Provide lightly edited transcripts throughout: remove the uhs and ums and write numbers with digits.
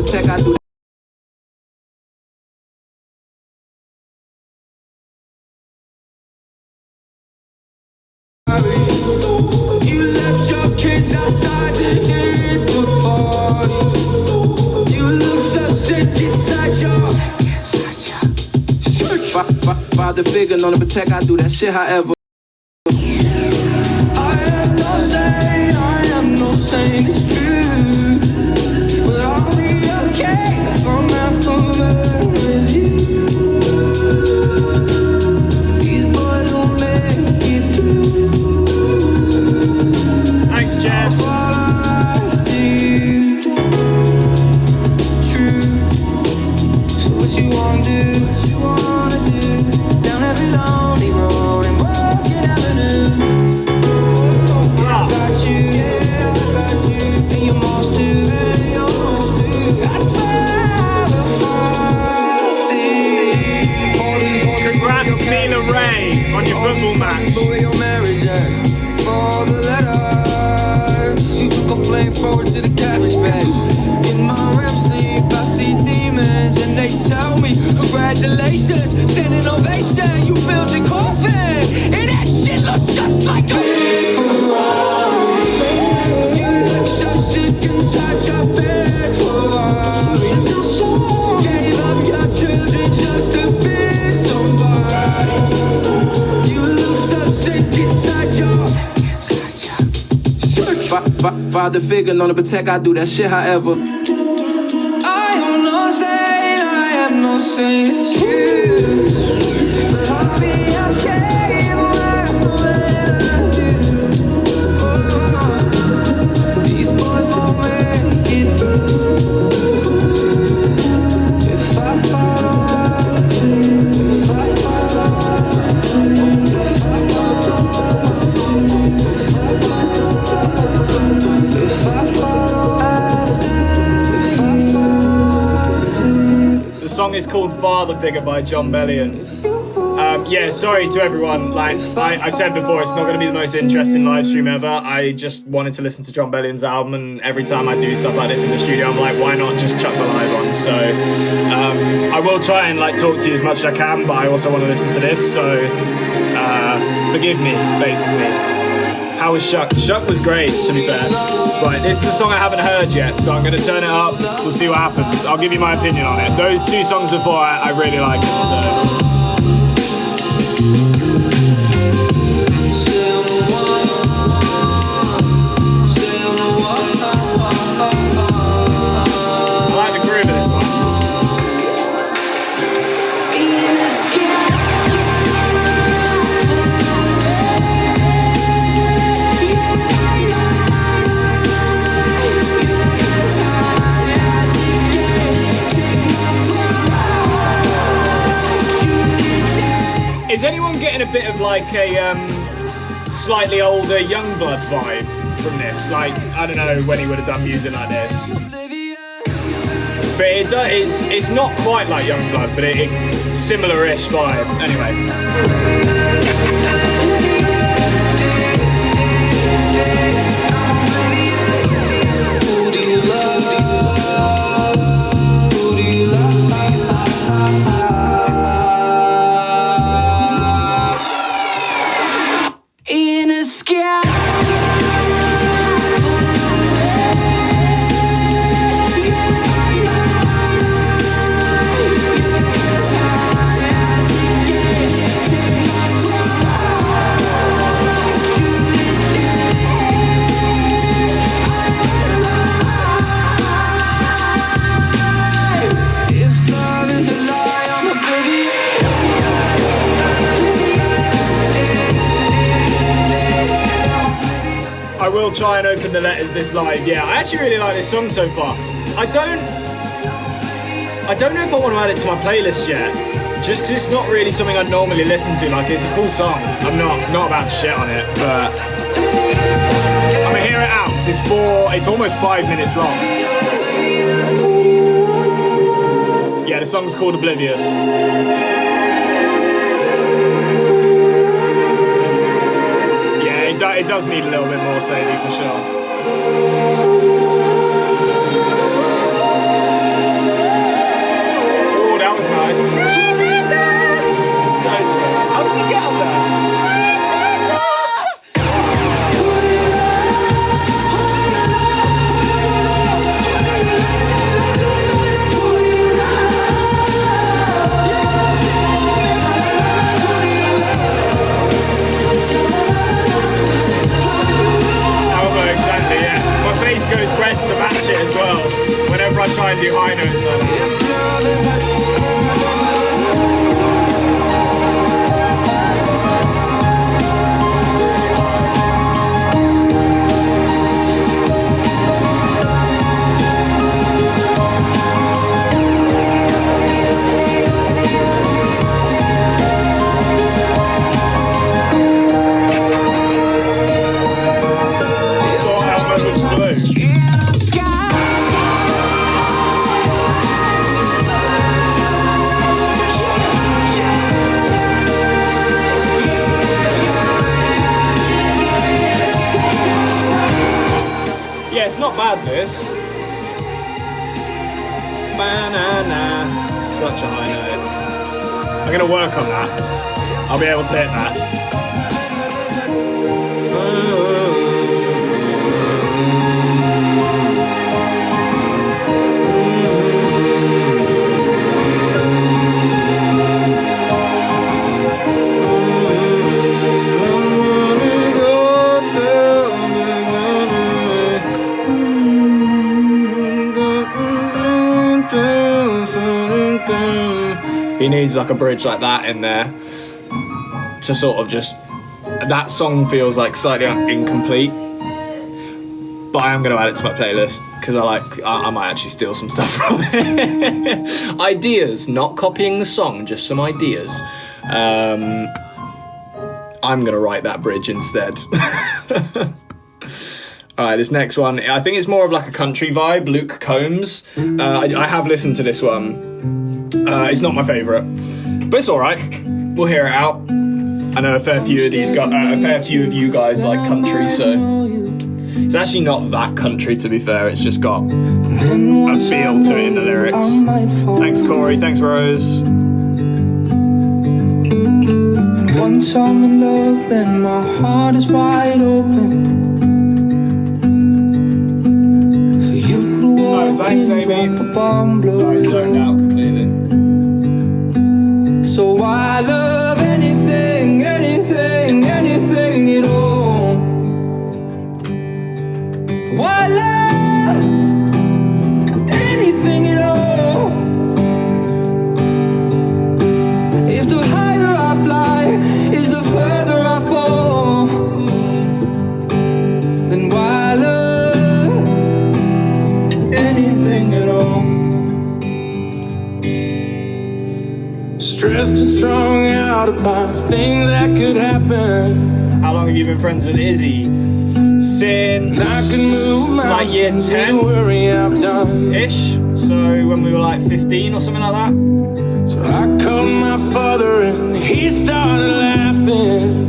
protect, I do. You left your kids outside to hit the party. You look so sick inside your church. Father figure, known to protect, I do that shit however. I am no saint, it's true. But I'll be okay from after with you. These boys will make it through. Thanks, Jess. True. So what you wanna do? What you wanna do? Down every lonely road and broken avenue. I got you, yeah, I got you. And you're most to it, you're most to it. I swear I will fight. All these horses. Congrats, Mila Ray, on your football match. Your marriage for the letters. You took a flamethrower to the cabbage patch. In my REM sleep, I see demons, and they tell me congratulations, standing ovation. You built a coffin, and that shit looks just like a big Ferrari. You look so sick inside your bed, Ferrari. Gave up your children just to be somebody. You look so sick inside your church. Father figure, known to protect, I do that shit however. I am no saint, I am no saint, it's true. But I'll be okay with you. These boys won't make it through. If I follow you, if I follow you, if I The song is called Father Figure by John Bellion. Yeah, sorry to everyone. Like I said before, it's not going to be the most interesting live stream ever. I just wanted to listen to John Bellion's album, and every time I do stuff like this in the studio, I'm like, why not just chuck the live on? So I will try and like talk to you as much as I can, but I also want to listen to this. So forgive me, basically. How was Shuck? Shuck was great, to be fair. Right, this is a song I haven't heard yet, so I'm going to turn it up. We'll see what happens. I'll give you my opinion on it. Those two songs before, I really like it, so... I like the groove of this one. Is anyone getting a bit of like a slightly older Youngblood vibe from this? Like, I don't know when he would have done music like this. But it's not quite like Youngblood, but it similar-ish vibe. Anyway. Who do you love? Who do you love? In a sky. I will try and open the letters this live. Yeah, I actually really like this song so far. I don't know if I want to add it to my playlist yet, just because it's not really something I'd normally listen to. Like, it's a cool song. I'm not about to shit on it, but I'm gonna hear it out because it's almost 5 minutes long. Yeah, the song's called Oblivious. It does need a little bit more Sadie for sure. he get up there? Goes red to match it as well whenever I try and do high notes like that. Yeah, it's not bad, this. Banana. Such a high note. I'm gonna work on that. I'll be able to hit that. He needs like a bridge like that in there to sort of just, that song feels like slightly incomplete, but I am going to add it to my playlist because I might actually steal some stuff from it. Ideas, not copying the song, just some ideas. I'm going to write that bridge instead. Alright, this next one, I think it's more of like a country vibe, Luke Combs. I have listened to this one. It's not my favourite, but it's alright. We'll hear it out. I know a fair few of you guys like country, so it's actually not that country, to be fair. It's just got a feel to it in the lyrics. Thanks, Corey. Thanks, Rose. Once I'm in love, then my heart is wide open. For you to walk thanks, in, Amy. drop a bomb, blow Sorry, zoned out completely. So I love anything, anything, anything at all. I love anything at all. If the higher I fly is the further I fall, then why love anything at all? Stressed and strung out about things that could happen. How long have you been friends with Izzy? Since like year 10-ish. So when we were like 15 or something like that. So I called my father and he started laughing.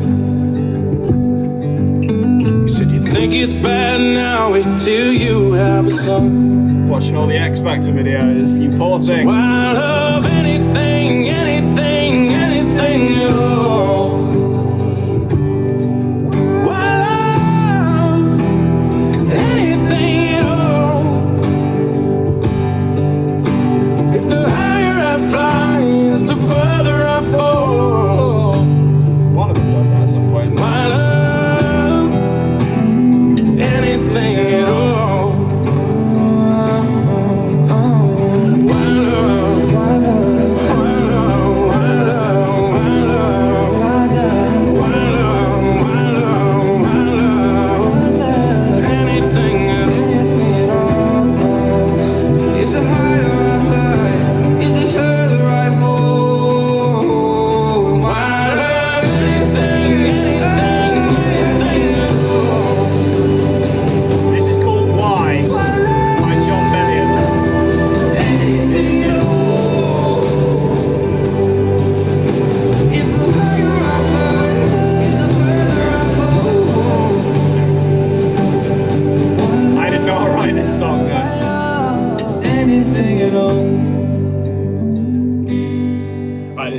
He said, you think it's bad now, wait till you have a son. Watching all the X Factor videos, you poor thing. So I love anything, anything, anything at all.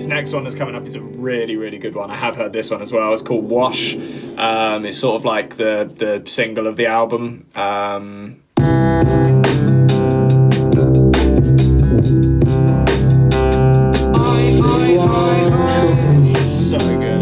this next one that's coming up is a really, really good one. I have heard this one as well. It's called Wash. It's sort of like the single of the album. So good.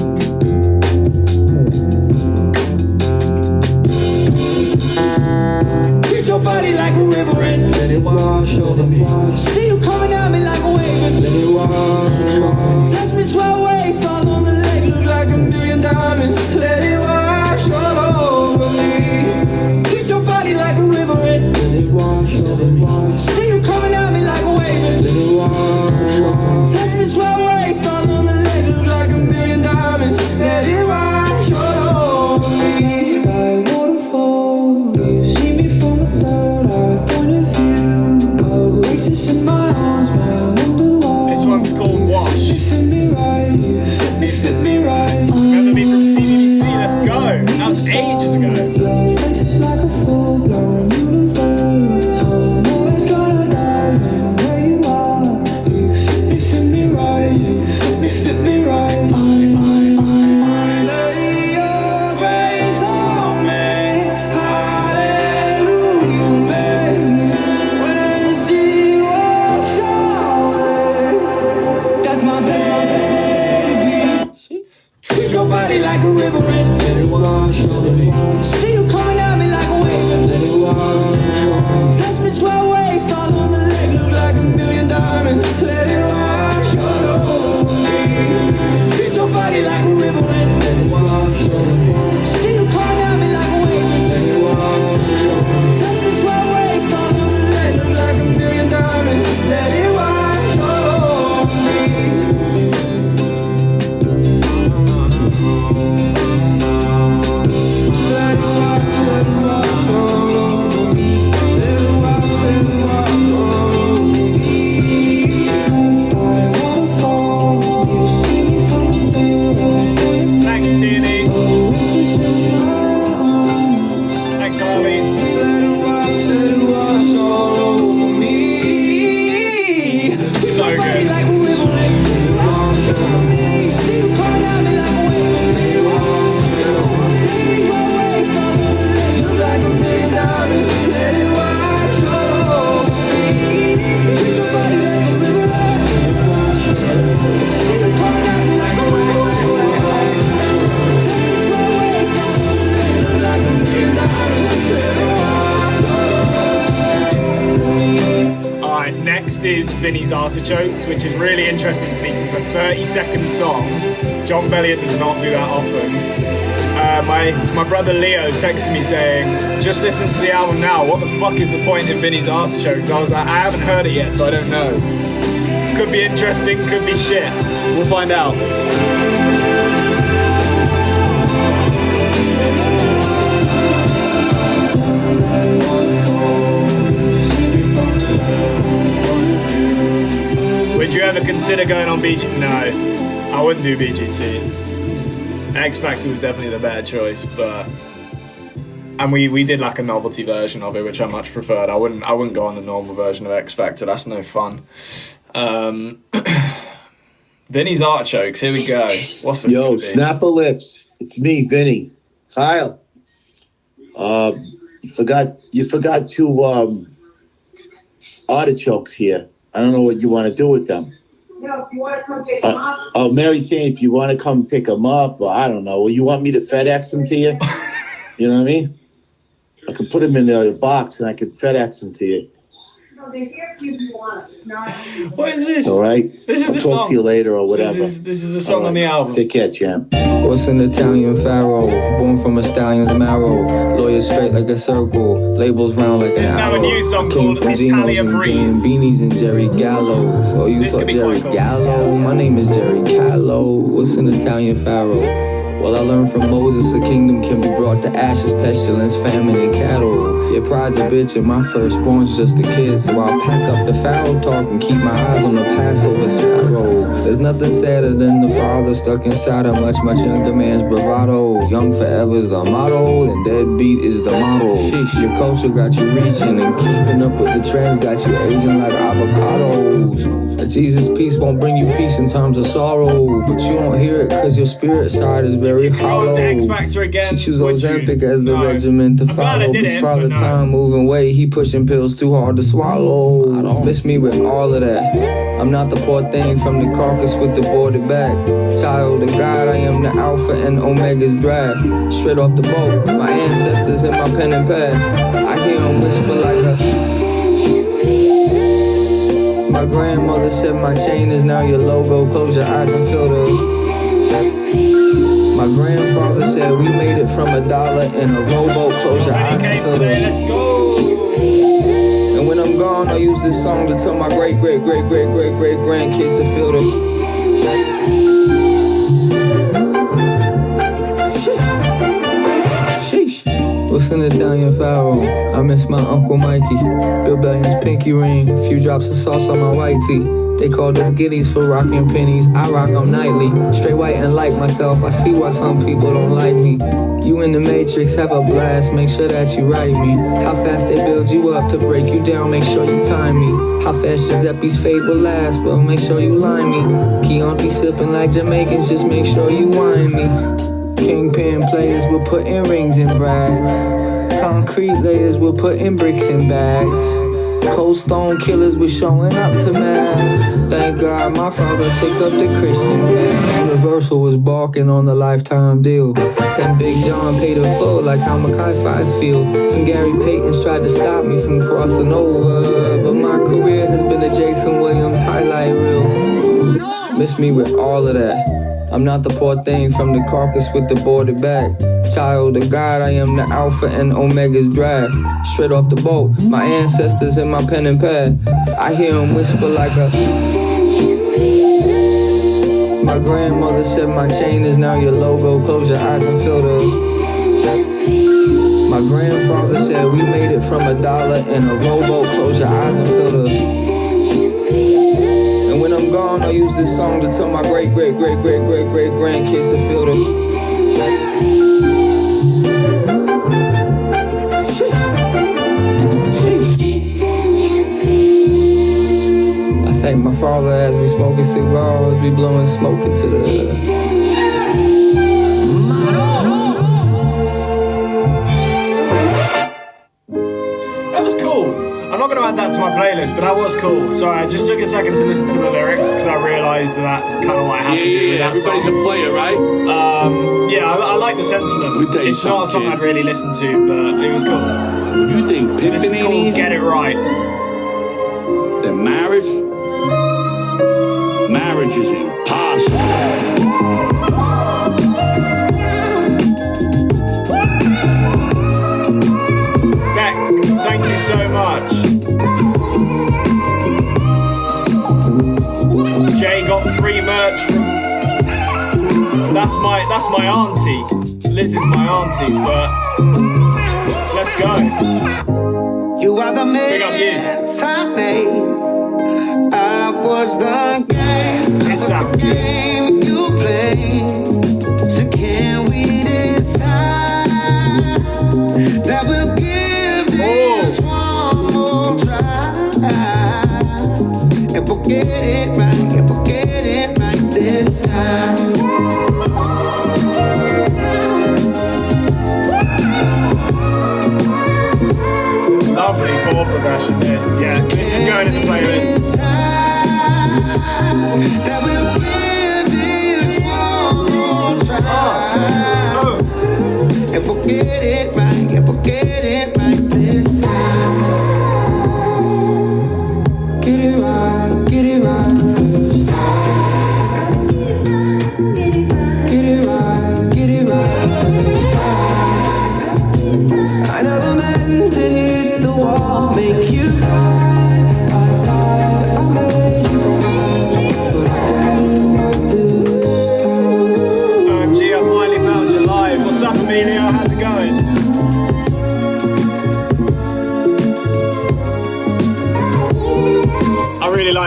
Treat your body like a river and let it wash over me. See you coming at me like a wave and let it wash. Touch me 12 ways, stars on the leg, look like a million diamonds. Let it wash all over me. Treat your body like a river and let it wash over me. See you coming at me like a wave and let it wash. Touch me 12 ways, stars on the leg, look like a million diamonds. Let it wash all over me. Sky waterfall, you see me from a third-eye point of view. Oasis in my arms, my underwater. This one's called Wash. You fit me right, you fit me right. Remember me from CBBC? Let's go. That was ages ago. Your face is like a full-blown universe. I'm always gonna dive in where you are. You fit me right, you fit me right. Lay your grace on me. Hallelujah, make me. When she walks away, that's my baby. Treat your body like a river and let it wash over me. See you coming at me like a wave and let it wash. Touch me 12 ways, stars on the leg, look like a million diamonds. Let it wash all over me. Treat your body like a river and let it wash over me. See you coming at me like a wave and let it wash. Touch me 12 ways, stars on the leg, look like a million diamonds. Let it wash all over me. Thanks, Tierney. Thanks, Harvey. So good. Alright, next is Vinny's Artichokes, which is really interesting to me because it's a 30-second song. John Bellion does not do that often. My brother Leo texted me saying, just listen to the album now, what the fuck is the point in Vinny's Artichokes? I was like, I haven't heard it yet, so I don't know. Could be interesting, could be shit. We'll find out. Would you ever consider going on BG? No, I wouldn't do BGT. X Factor was definitely the better choice, and we did like a novelty version of it, which I much preferred. I wouldn't go on the normal version of X Factor. That's no fun. Vinny's Artichokes. Here we go. What's this? Yo, snap a lips. It's me, Vinny. Kyle. You forgot two artichokes here. I don't know what you want to do with them. No, if you want to come pick them up. Oh, Mary's saying if you want to come pick them up, or I don't know. Well, you want me to FedEx them to you? You know what I mean? I could put them in a box and I could FedEx them to you. No, they're here if you want. Not What is this? All right? This is I'll the talk song. to you later or whatever. This is a song All on the album. Take care, champ. What's an Italian pharaoh? Born from a stallion's marrow. Lawyer straight like a circle. Labels round like an There's now arrow. a new song I came called from Italia Geno's and Breeze. getting Beanies and Jerry Gallows. Oh, you This thought could be Jerry quite cool. Gallo? My name is Jerry Gallo. What's an Italian pharaoh? Well, I learned from Moses a kingdom can be brought to ashes, pestilence, famine, and cattle. Your pride's a bitch and my firstborn's just a kid. So I'll pack up the foul talk and keep my eyes on the Passover sparrow. There's nothing sadder than the father stuck inside a much, much younger man's bravado. Young forever's the motto and deadbeat is the model. Sheesh, your culture got you reaching and keeping up with the trends got you aging like avocados. A Jesus peace won't bring you peace in times of sorrow, but you don't hear it cause your spirit side is very hollow. X Factor again. She choose Ozempic as the regimen to follow. Cause Father Time moving weight, he pushing pills too hard to swallow. Don't miss me with all of that. I'm not the poor thing from the carcass with the boarded back. Child of God, I am the Alpha and Omega's draft. Straight off the boat, my ancestors in my pen and pad. I hear them whisper like a. My grandmother said my chain is now your logo. Close your eyes and feel the. My grandfather said we made it from $1 in a rowboat. Close your eyes and feel the. Let's go. And when I'm gone, I'll use this song to tell my great grandkids to feel the. Sheesh. What's an Italian pharaoh? I miss my Uncle Mikey. Bill Bellion's pinky ring. Few drops of sauce on my white tee. They called us guineas for rocking pennies. I rock them nightly. Straight white and like myself. I see why some people don't like me. You in the Matrix, have a blast. Make sure that you write me. How fast they build you up to break you down. Make sure you time me. How fast Giuseppe's fate will last. Well, make sure you line me. Chianti sipping like Jamaicans. Just make sure you wine me. Kingpin players will put in rings and brags. Concrete layers will put in bricks and bags. Cold stone killers were showing up to mass. Thank God my father took up the Christian path. Universal was balking on the lifetime deal. Then Big John paid in full like how Mackay 5 feel. Some Gary Paytons tried to stop me from crossing over, but my career has been a Jason Williams highlight reel. Miss me with all of that. I'm not the poor thing from the carcass with the boarded back. Child of God, I am the Alpha and Omega's draft. Straight off the boat, my ancestors in my pen and pad. I hear them whisper like a. My grandmother said my chain is now your logo. Close your eyes and feel the. My grandfather said we made it from $1 in a rowboat. Close your eyes and feel the. And when I'm gone, I'll use this song to tell my great grandkids to feel the. Thank my father as we smoking cigars, we blowing smoke into the. That was cool. I'm not going to add that to my playlist, but that was cool. Sorry, I just took a second to listen to the lyrics because I realised that's kind of what I had to do with that everybody's song. a player, right? Yeah, I like the sentiment. It's not a song I'd really listen to, but it was cool. You think This is called Beanies Get It Right. that marriage is impossible. Beck, thank you so much. Jay got free merch from. That's my auntie. Liz is my auntie, but let's go. You are the Big up you. mess I made. I was the game. It's Sam. Game you played. So can we decide that we'll give this one more try and we'll get it right, and we'll get it right this time. Lovely chord progression, this. Yeah, this is going in the playlist. That we'll give this one more try. Oh. And we'll get it right, and we'll get it right this time. Get it right, get it right. Get it right, get it right. I never meant to hit the wall, make you cry. I thought I made you OMG, I finally found you live. What's up, Amelia? How's it going?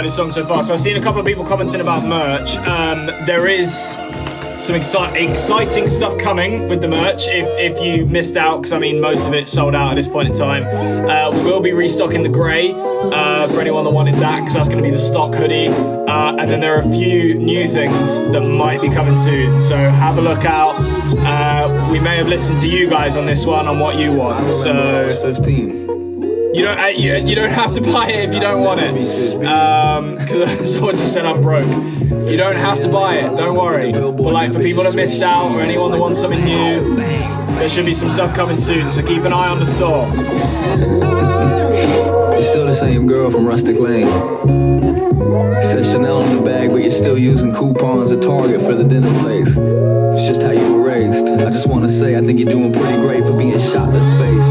about this song so far. So I've seen a couple of people commenting about merch. There is some exciting stuff coming with the merch. If you missed out, because I mean most of it's sold out at this point in time, we will be restocking the grey for anyone that wanted that, because that's going to be the stock hoodie. And then there are a few new things that might be coming soon, so have a look out. We may have listened to you guys on this one on what you want. So 15. you don't have to buy it if you don't want it. Because someone just said I'm broke. You don't have to buy it, don't worry. But like for people that missed out or anyone that wants something new, there should be some stuff coming soon, so keep an eye on the store. You're still the same girl from Rustic Lane. Said Chanel in the bag, but you're still using coupons at Target for the dinner place. It's just how you were raised. I just want to say I think you're doing pretty great for being shot to space.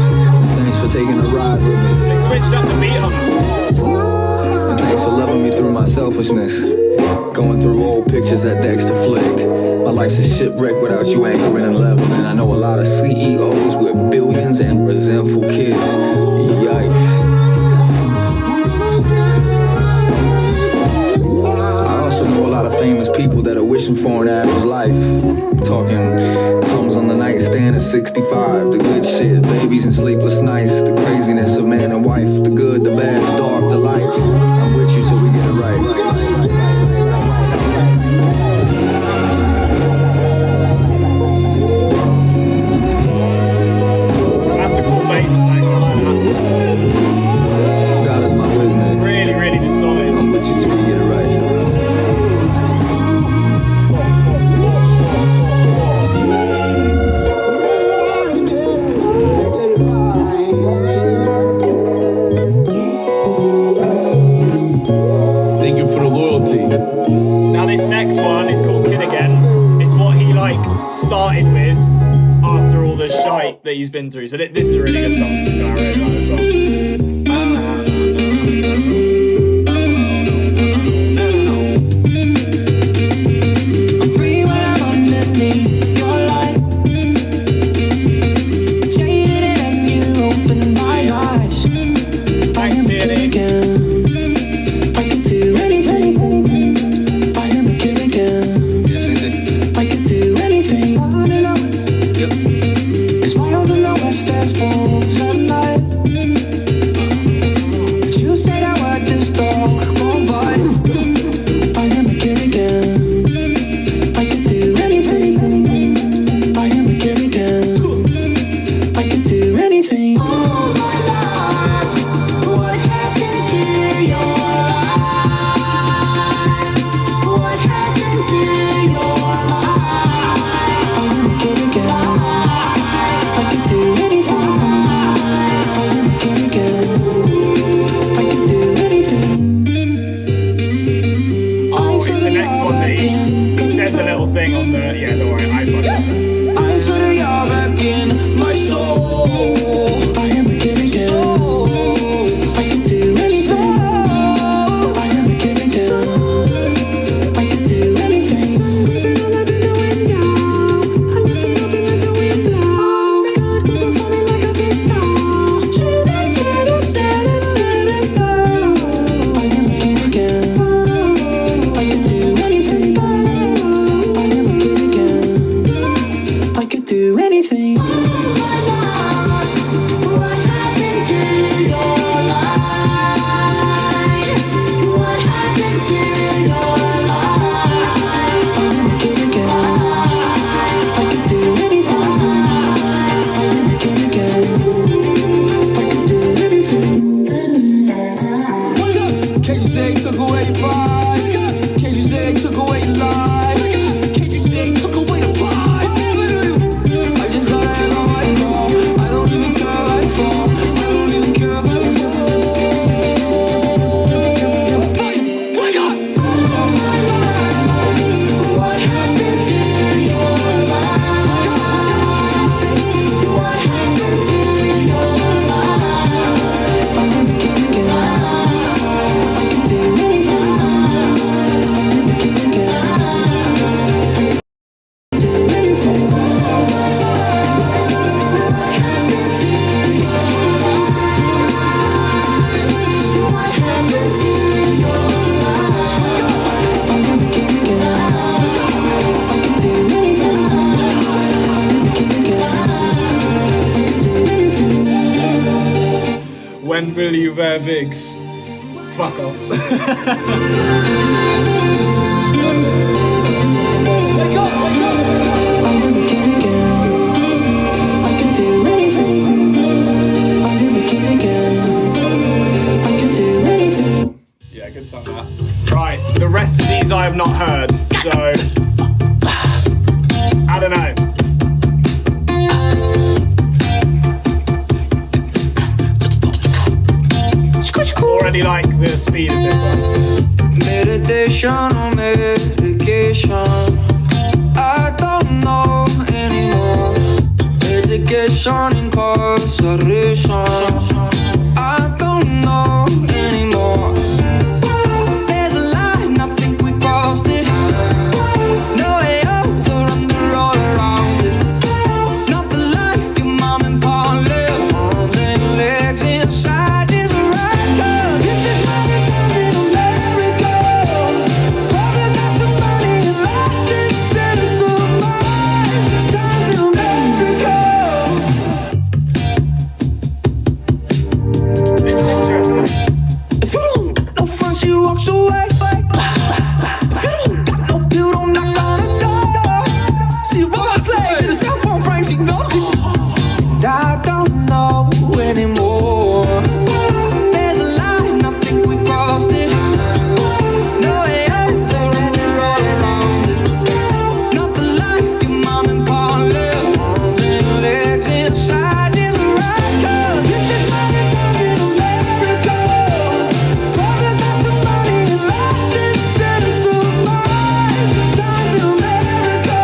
Thanks for taking a ride with me. They switched up the beat on us. And thanks for loving me through my selfishness. Going through old pictures that Dexter flicked. My life's a shipwreck without you anchoring and leveling. I know a lot of CEOs with billions and resentful kids. Yikes. I also know a lot of famous people that are wishing for an average life. Talking Tums on the nightstand at 65. The good shit, babies and sleepless nights. The craziness of man and wife. The good, the bad, the dark, the light. I'm with you till we get it right. That's a cool bass effect, I like that. God is my witness. It's really, really distorted. I'm with you till we get it right. Thank you for the loyalty. Now this next one is called Kid Again. It's what he like started with after all the shite that he's been through. So this is a really good song to be fair. I really like this one. I'm free when I'm underneath your light. Jaded and you open my eyes. Thanks, Tierney. Again, I could do anything. I am a kid again. Yeah, same thing. I could do anything. Running out. Yep. It's wild in the west, there's wolves at night. when will you wear wigs? Fuck off. Yeah, good song that. Right, the rest of these I have not heard, so I don't know. Already like the speed of this one. Meditation or medication, I don't know anymore. Education, incarceration, I don't know anymore. There's a line, I think we crossed it. No way over, under all around it. Not the life your mom and pa lived. Then legs inside is a record. This is my return in America. Probably got somebody and lost this sense of mind. Times in America. It's interesting. If you don't got no friends, she walks away. If you don't got no bill, don't knock on the door. See what I say to the cell phone frame, she knows it. And I don't know anymore. There's a line, I think we crossed it. No way over, and we're all around it. Not the life your mom and pa lived. Then legs inside is a record. This is my return in America. Probably got somebody and lost this sense of mind. Times in America.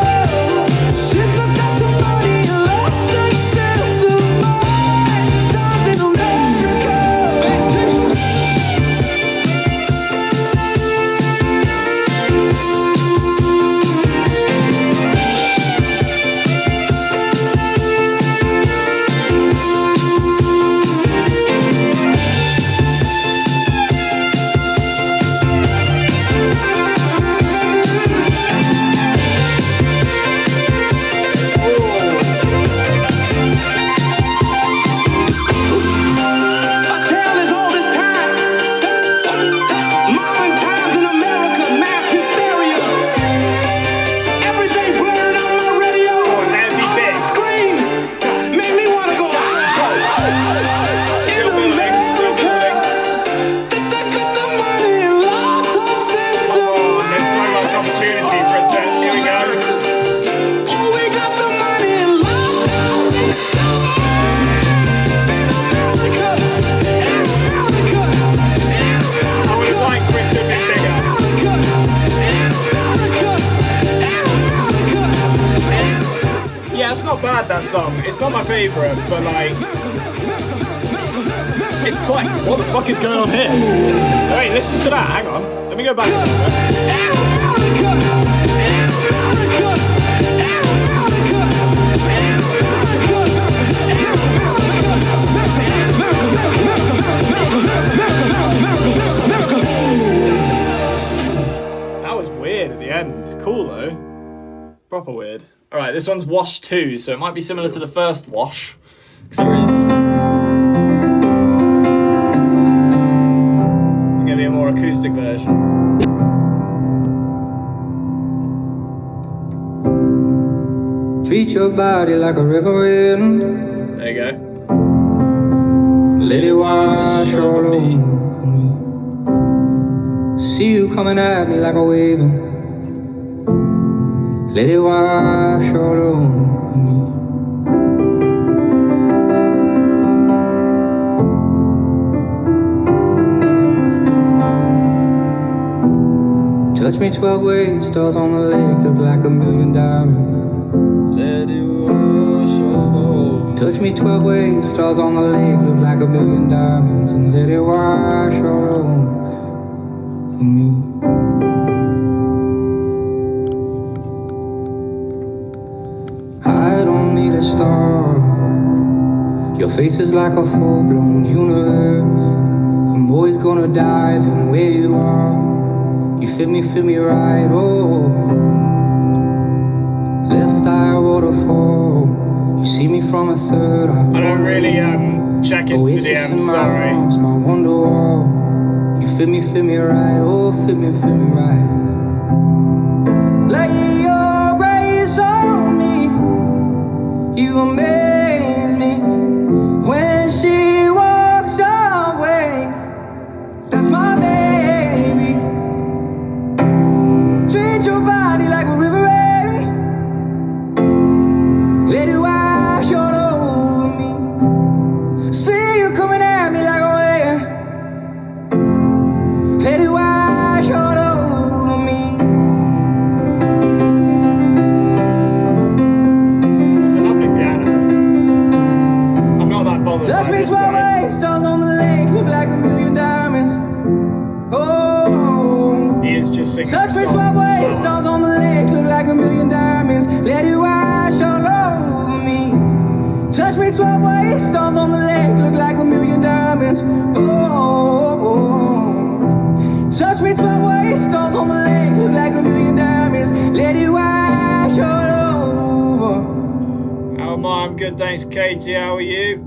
Sister got somebody and lost this sense of mind. Times in America. A tale as old as time. Modern times in America, mass hysteria. Everything blaring on my radio. That'd be big. Scream, make me wanna go. Still building, still building. They got the money and lost her sense of There's so much opportunity, Princess. Here we go. Oh, we got some money and lost our sense of America. I would have liked for it to be bigger. Yeah, it's not bad, that song. It's not my favourite, but like, it's quite. What the fuck is going on here? Wait, listen to that. Hang on. Let me go back. That was weird at the end. Cool though. Proper weird. Alright, this one's Wash 2, so it might be similar to the first Wash. Because there is. It's gonna be a more acoustic version. Treat your body like a river wind. There you go. Let it wash all over me. See you coming at me like a wave. Let it wash all over me. Touch me 12 ways, stars on the lake look like a million diamonds. Let it wash all over. Touch me 12 ways, stars on the lake look like a million diamonds. And let it wash all over me. I don't need a star. Your face is like a full-blown universe. I'm always gonna dive in where you are. You fit me right, oh. Left eye waterfall. You see me from a third eye. I don't really Check into the DM, sorry. My wonder wall. You fit me right. Oh, fit me right. Lay your grace on me. You amaze me. When she walks away, that's my baby. Treat your body like a river rain. Let it wash all over me. See you coming at me like a wave. Let it wash all over me. It's a lovely piano. I'm not that bothered. Touch me my way, stars on the lake look like a million diamonds. Oh, He is just singing. touch me my way, stars on the lake look like a million diamonds. Let it wash all over me. Touch me my way, stars on the lake look like a million diamonds. Oh, touch me my way, stars on the lake look like a million diamonds. Let it wash all over. How am I? I'm good, thanks, Katie. How are you?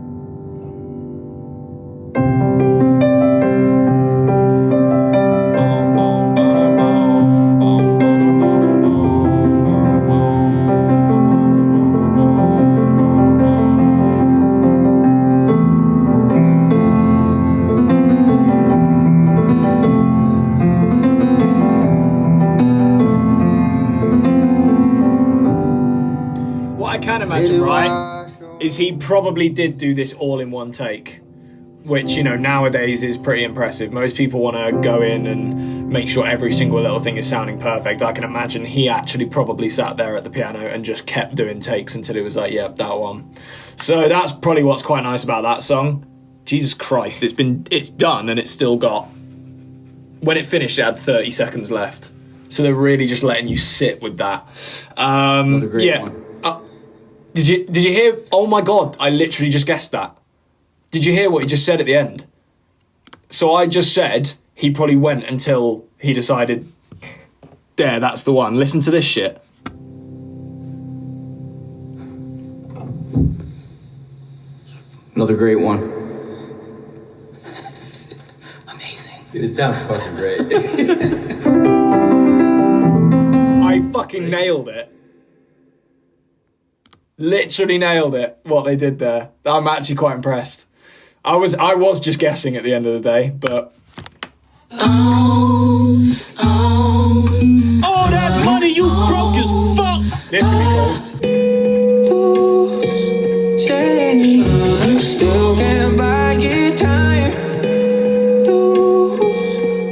What I can imagine, right, is he probably did do this all in one take, which, you know, nowadays is pretty impressive. Most people want to go in and make sure every single little thing is sounding perfect. I can imagine he actually probably sat there at the piano and just kept doing takes until he was like, yep, that one. So that's probably what's quite nice about that song. Jesus Christ, it's done and it's still got, when it finished it had 30 seconds left. So they're really just letting you sit with that. Another great one. Did you hear? Oh my God, I literally just guessed that. Did you hear what he just said at the end? So I just said he probably went until he decided, there, that's the one. Listen to this shit. Another great one. Amazing. Dude, it sounds fucking great. I fucking nailed it. Literally nailed it, what they did there. I'm actually quite impressed. I was just guessing at the end of the day, but... All that money you broke as fuck. This could be cool. I still can't buy you time.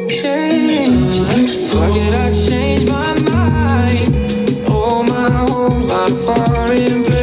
Change. Fuck it, I changed my mind. Oh, my home, my foreign place.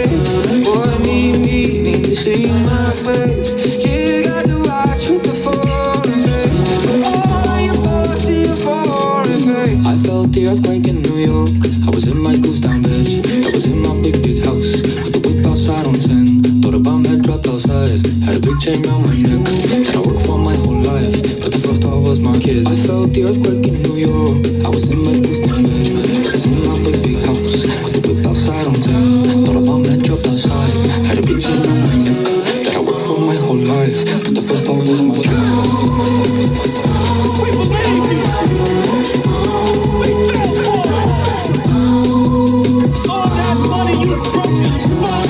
Boy, need to see my face. You got to watch with the foreign face. Oh, you both see a foreign face. I felt the earthquake in New York. I was in my goose down bed. I was in my big house with the whip outside on 10. Thought a bomb had dropped outside. Had a big chain round my neck that I worked for my whole life. But the first thought was my kids. I felt the earthquake in New York. I was in my goose down bed. I was in my big house with the whip outside on 10. Thought a bomb had dropped outside. Had a big chain round my neck that I worked for my whole life. But the first thought was my kids. We believed you. We fell for it. All that money you broke as fuck.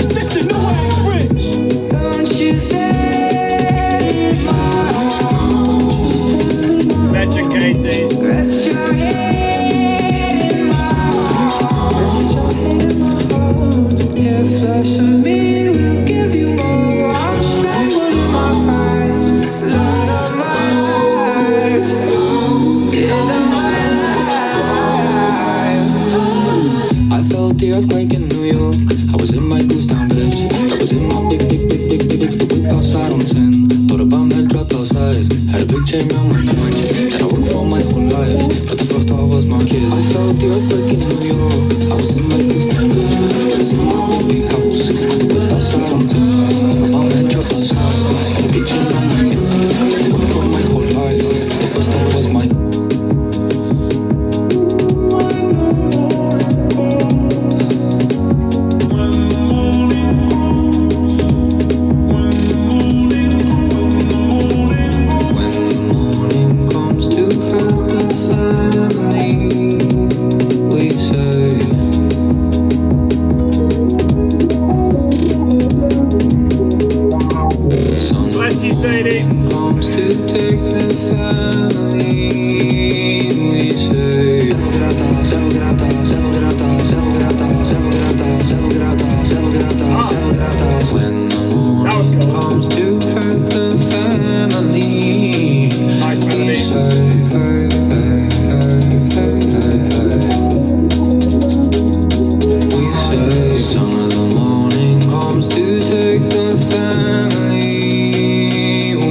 This the new age rich. Don't you dare my Mention Katie. rest your head in my heart. Rest your head in my heart. Yeah, flesh of me will give you more. I'm strangled in my pride. Light of my life. End of my life. I felt the earthquake in New York. I was in my goose down bed. I was in my big the whip outside on 10. Thought a bomb had dropped outside. Had a big chain round my neck that I worked for my whole life. But the first thought was my kids. I felt the earthquake in New York. I was in my goose down bed. I was in my big house with the whip outside on 10. A bomb had dropped outside. Had a big chain round my neck that I worked for my whole life. But the first thought was my miss you, Sadie. Comes to take the family, we say when the morning comes to hurt the family, Nice melody. we say we say some of the morning comes to take the family,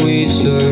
we say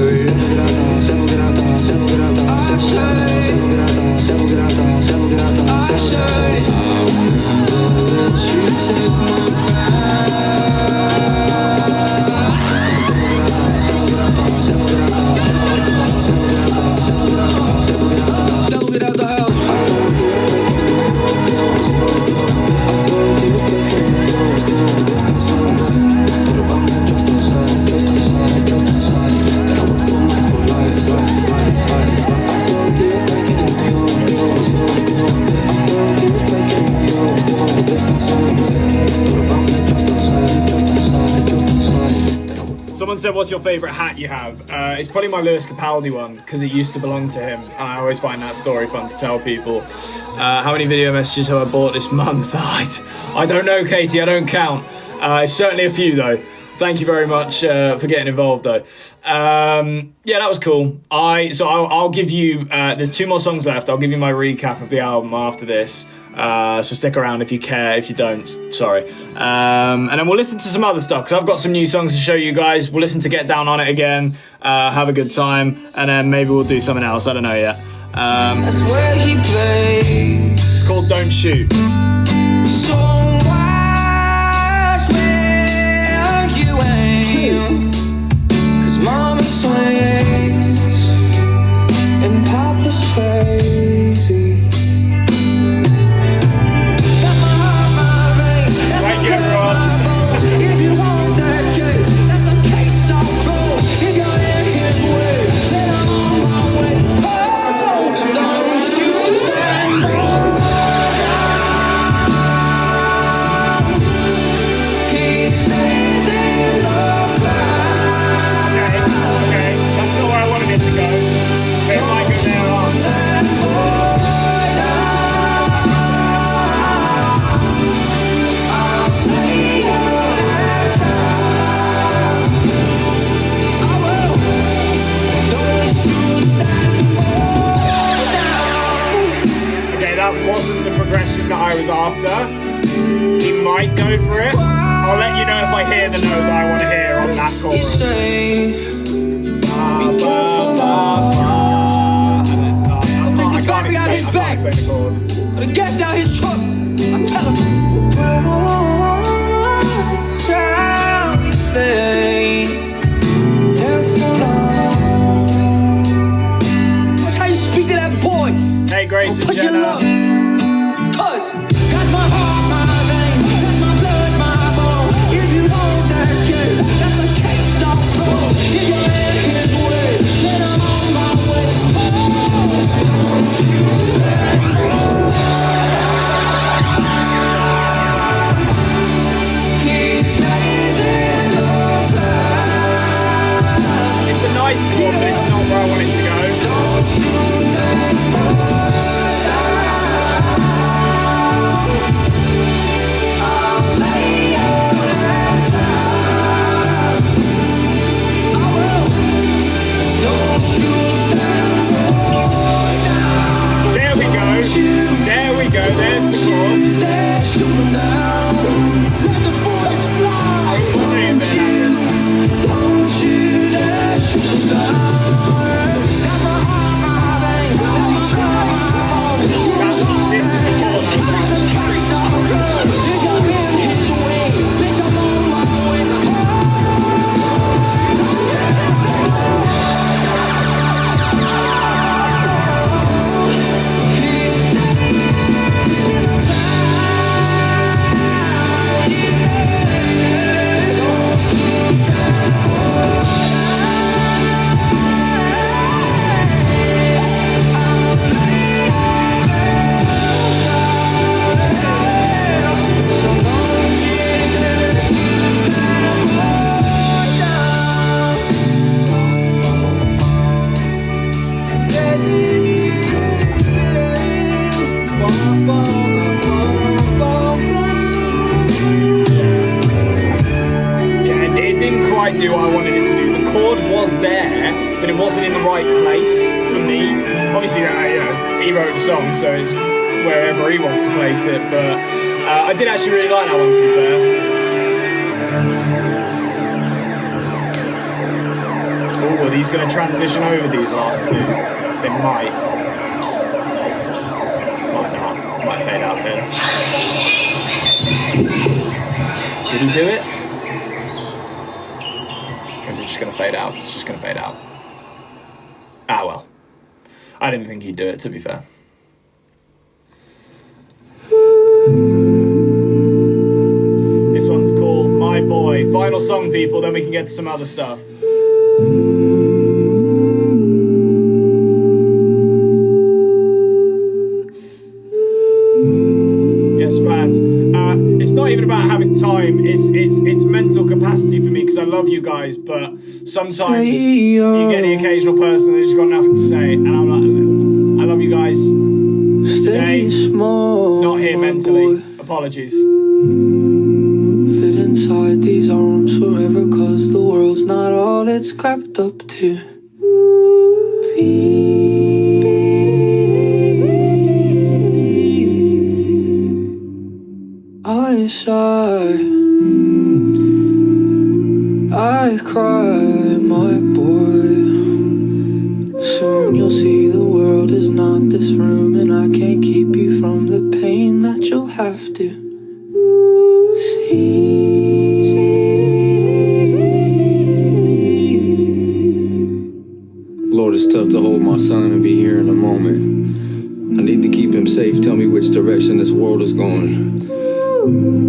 Someone said, what's your favourite hat you have? It's probably my Lewis Capaldi one, because it used to belong to him. And I always find that story fun to tell people. How many video messages have I bought this month? I don't know, Katie, I don't count. It's certainly a few, though. Thank you very much for getting involved, though. Yeah, that was cool. I'll give you, there's 2 more songs left. I'll give you my recap of the album after this. So stick around if you care. If you don't, sorry. And then we'll listen to some other stuff, because I've got some new songs to show you guys. We'll listen to Get Down On It again, have a good time, and then maybe we'll do something else. I don't know yet. That's where he plays. It's called Don't Shoot. So watch where you aim, 'cause mommy swings and papa's crazy. Got my heart, my veins, that's Thank my you, blood, everyone. my bones. If you want that case, that's a case I'll close. If you're in his way, then I'm on my way. Oh, don't shoot that boy down. He stays in the clouds. Okay, that's not where I wanted it to go. It might go there. That boy down. I'll lay your ass out. I will. Don't shoot that boy down. Okay, that wasn't the progression that I was after. He might go for it. I'll let you know if I hear the note that I want to hear on that You chorus. say, I the battery out his can't back. explain the chord. the gas down his truck. I tell him. That's how you speak to that boy. Hey, Grace and Push your Jenna. love. Cause that's my heart, my veins, that's my blood, my bones. If you want that case, that's a case I'll close. If you're in his way, then I'm on my way. Oh, don't shoot that boy. He stays in the clouds. It's a nice chord, but it's not where I want it to go. Don't shoot that boy down. I'll lay your ass out. I will. Don't shoot that boy down. There we go. There we go. There's the chord. Shoot him down. Let the boy fly. I was wondering if it happened. Don't you dare shoot him down. the chord was there, but it wasn't in the right place for me. Obviously, he wrote the song, so it's wherever he wants to place it, but I did actually really like that one, to be fair. Oh, are these going to transition over these last two? They might. Might not. Might fade out here. Did he do it? Or is it just going to fade out? It's just going to fade out. Ah, well. I didn't think he'd do it, to be fair. This one's called My Boy. Final song, people, then we can get to some other stuff. Yes, fans. It's not even about having time. It's mental capacity for me, because I love you guys, but sometimes you get the occasional person that's just got nothing to say, and I'm like, I love you guys. Today, not here mentally. Apologies. Fit inside these arms forever, 'cause the world's not all it's cracked up to be. I sigh, I cry, my boy. Soon you'll see the world is not this room, and I can't keep you from the pain that you'll have to see. Lord, it's tough to hold my son and be here in the moment. I need to keep him safe. Tell me which direction this world is going.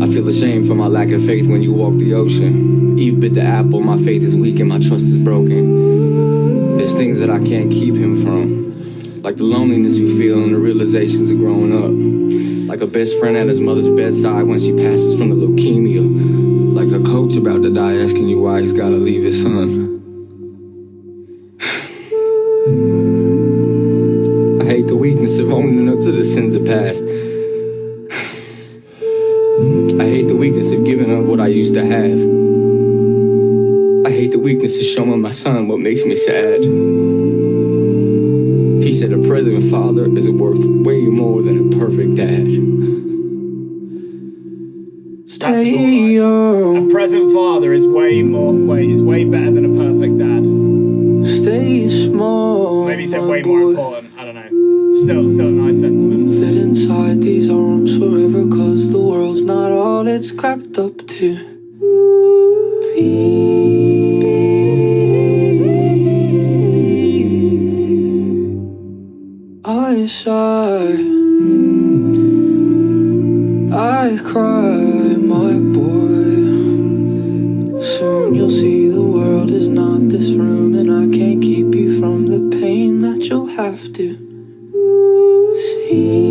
I feel ashamed for my lack of faith when you walk the ocean. Eve bit the apple, my faith is weak and my trust is broken. There's things that I can't keep him from, like the loneliness you feel and the realizations of growing up. Like a best friend at his mother's bedside when she passes from the leukemia. Like a coach about to die asking you why he's gotta leave his son. I hate the weakness of owning up to the sins of past. I hate the weakness of giving up what I used to have. I hate the weakness of showing my son what makes me sad. He said a present father is worth way more than a perfect dad. That's a good line. A present father is way better than a perfect dad. Stay small. Maybe he said way more important. I don't know. Still a nice sentiment. Fit inside these arms forever, 'cause the world's not all it's cracked up to be. I sigh, I cry, my boy. Soon you'll see the world is not this room, and I can't keep you from the pain that you'll have to see.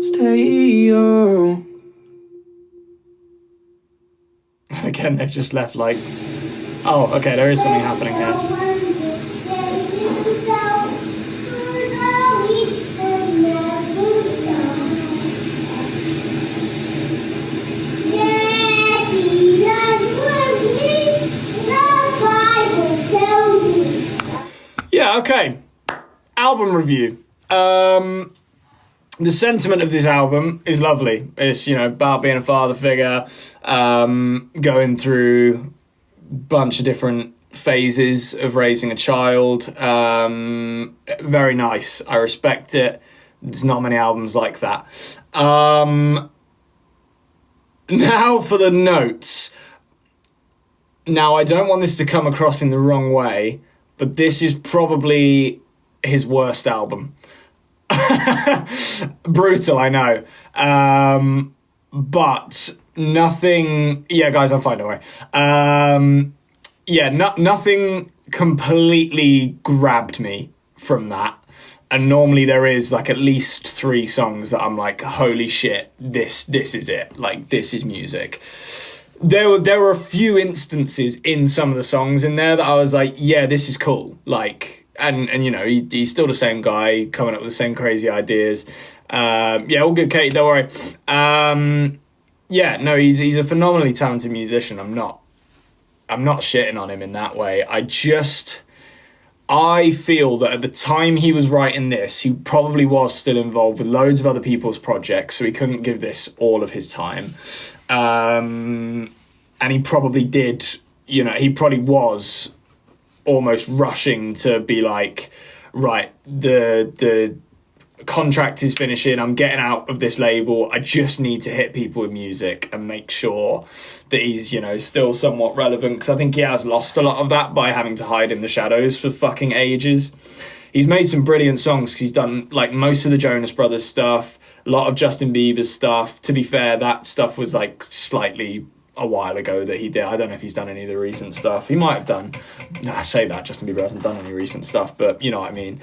Stay young. Again, they've just left like... Oh, okay, there is something happening here. Yeah, okay. Album review. The sentiment of this album is lovely. It's, about being a father figure, going through a bunch of different phases of raising a child. Very nice. I respect it. There's not many albums like that. Now for the notes. Now, I don't want this to come across in the wrong way, but this is probably his worst album. Brutal, I know. But nothing... Yeah, guys, I'm fine, don't worry. Nothing completely grabbed me from that. And normally there is like at least 3 songs that I'm like, holy shit, this is it. Like, this is music. There were a few instances in some of the songs in there that I was like, yeah, this is cool. Like, and he's still the same guy coming up with the same crazy ideas. Yeah, all good, Katie, don't worry. Yeah, no, he's a phenomenally talented musician. I'm not shitting on him in that way. I feel that at the time he was writing this, he probably was still involved with loads of other people's projects, so he couldn't give this all of his time. And he probably did, he probably was almost rushing to be like, right, the contract is finishing, I'm getting out of this label, I just need to hit people with music and make sure that he's, still somewhat relevant, because I think he has lost a lot of that by having to hide in the shadows for fucking ages. He's made some brilliant songs, because he's done like most of the Jonas Brothers stuff, a lot of Justin Bieber's stuff. To be fair, that stuff was like slightly a while ago that he did. I don't know if he's done any of the recent stuff. He might have done. I say that, Justin Bieber hasn't done any recent stuff, but you know what I mean.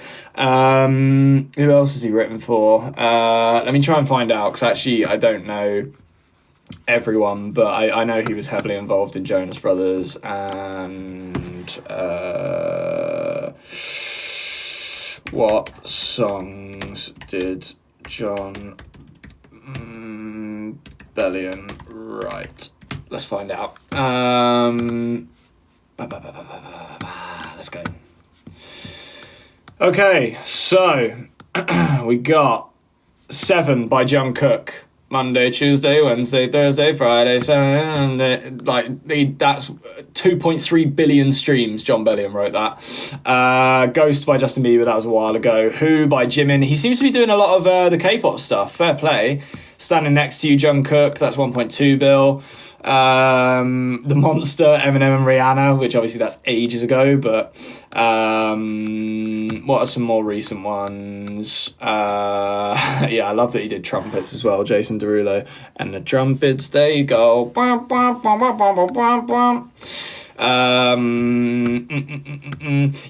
Who else has he written for? Let me try and find out, because actually I don't know everyone, but I know he was heavily involved in Jonas Brothers. And what songs did John Bellion write? Let's find out. Let's go. Okay, so we got 7 by John Cook. Monday, Tuesday, Wednesday, Thursday, Friday, Saturday, that's 2.3 billion streams. John Bellion wrote that. Ghost by Justin Bieber, that was a while ago. Who by Jimin. He seems to be doing a lot of the K-pop stuff. Fair play. Standing Next to You, John Cook, that's 1.2 bill. The Monster, Eminem and Rihanna, which obviously that's ages ago, but what are some more recent ones? Yeah, I love that he did trumpets as well, Jason Derulo, and the trumpets, they go bum, bum, bum, bum, bum, bum, bum.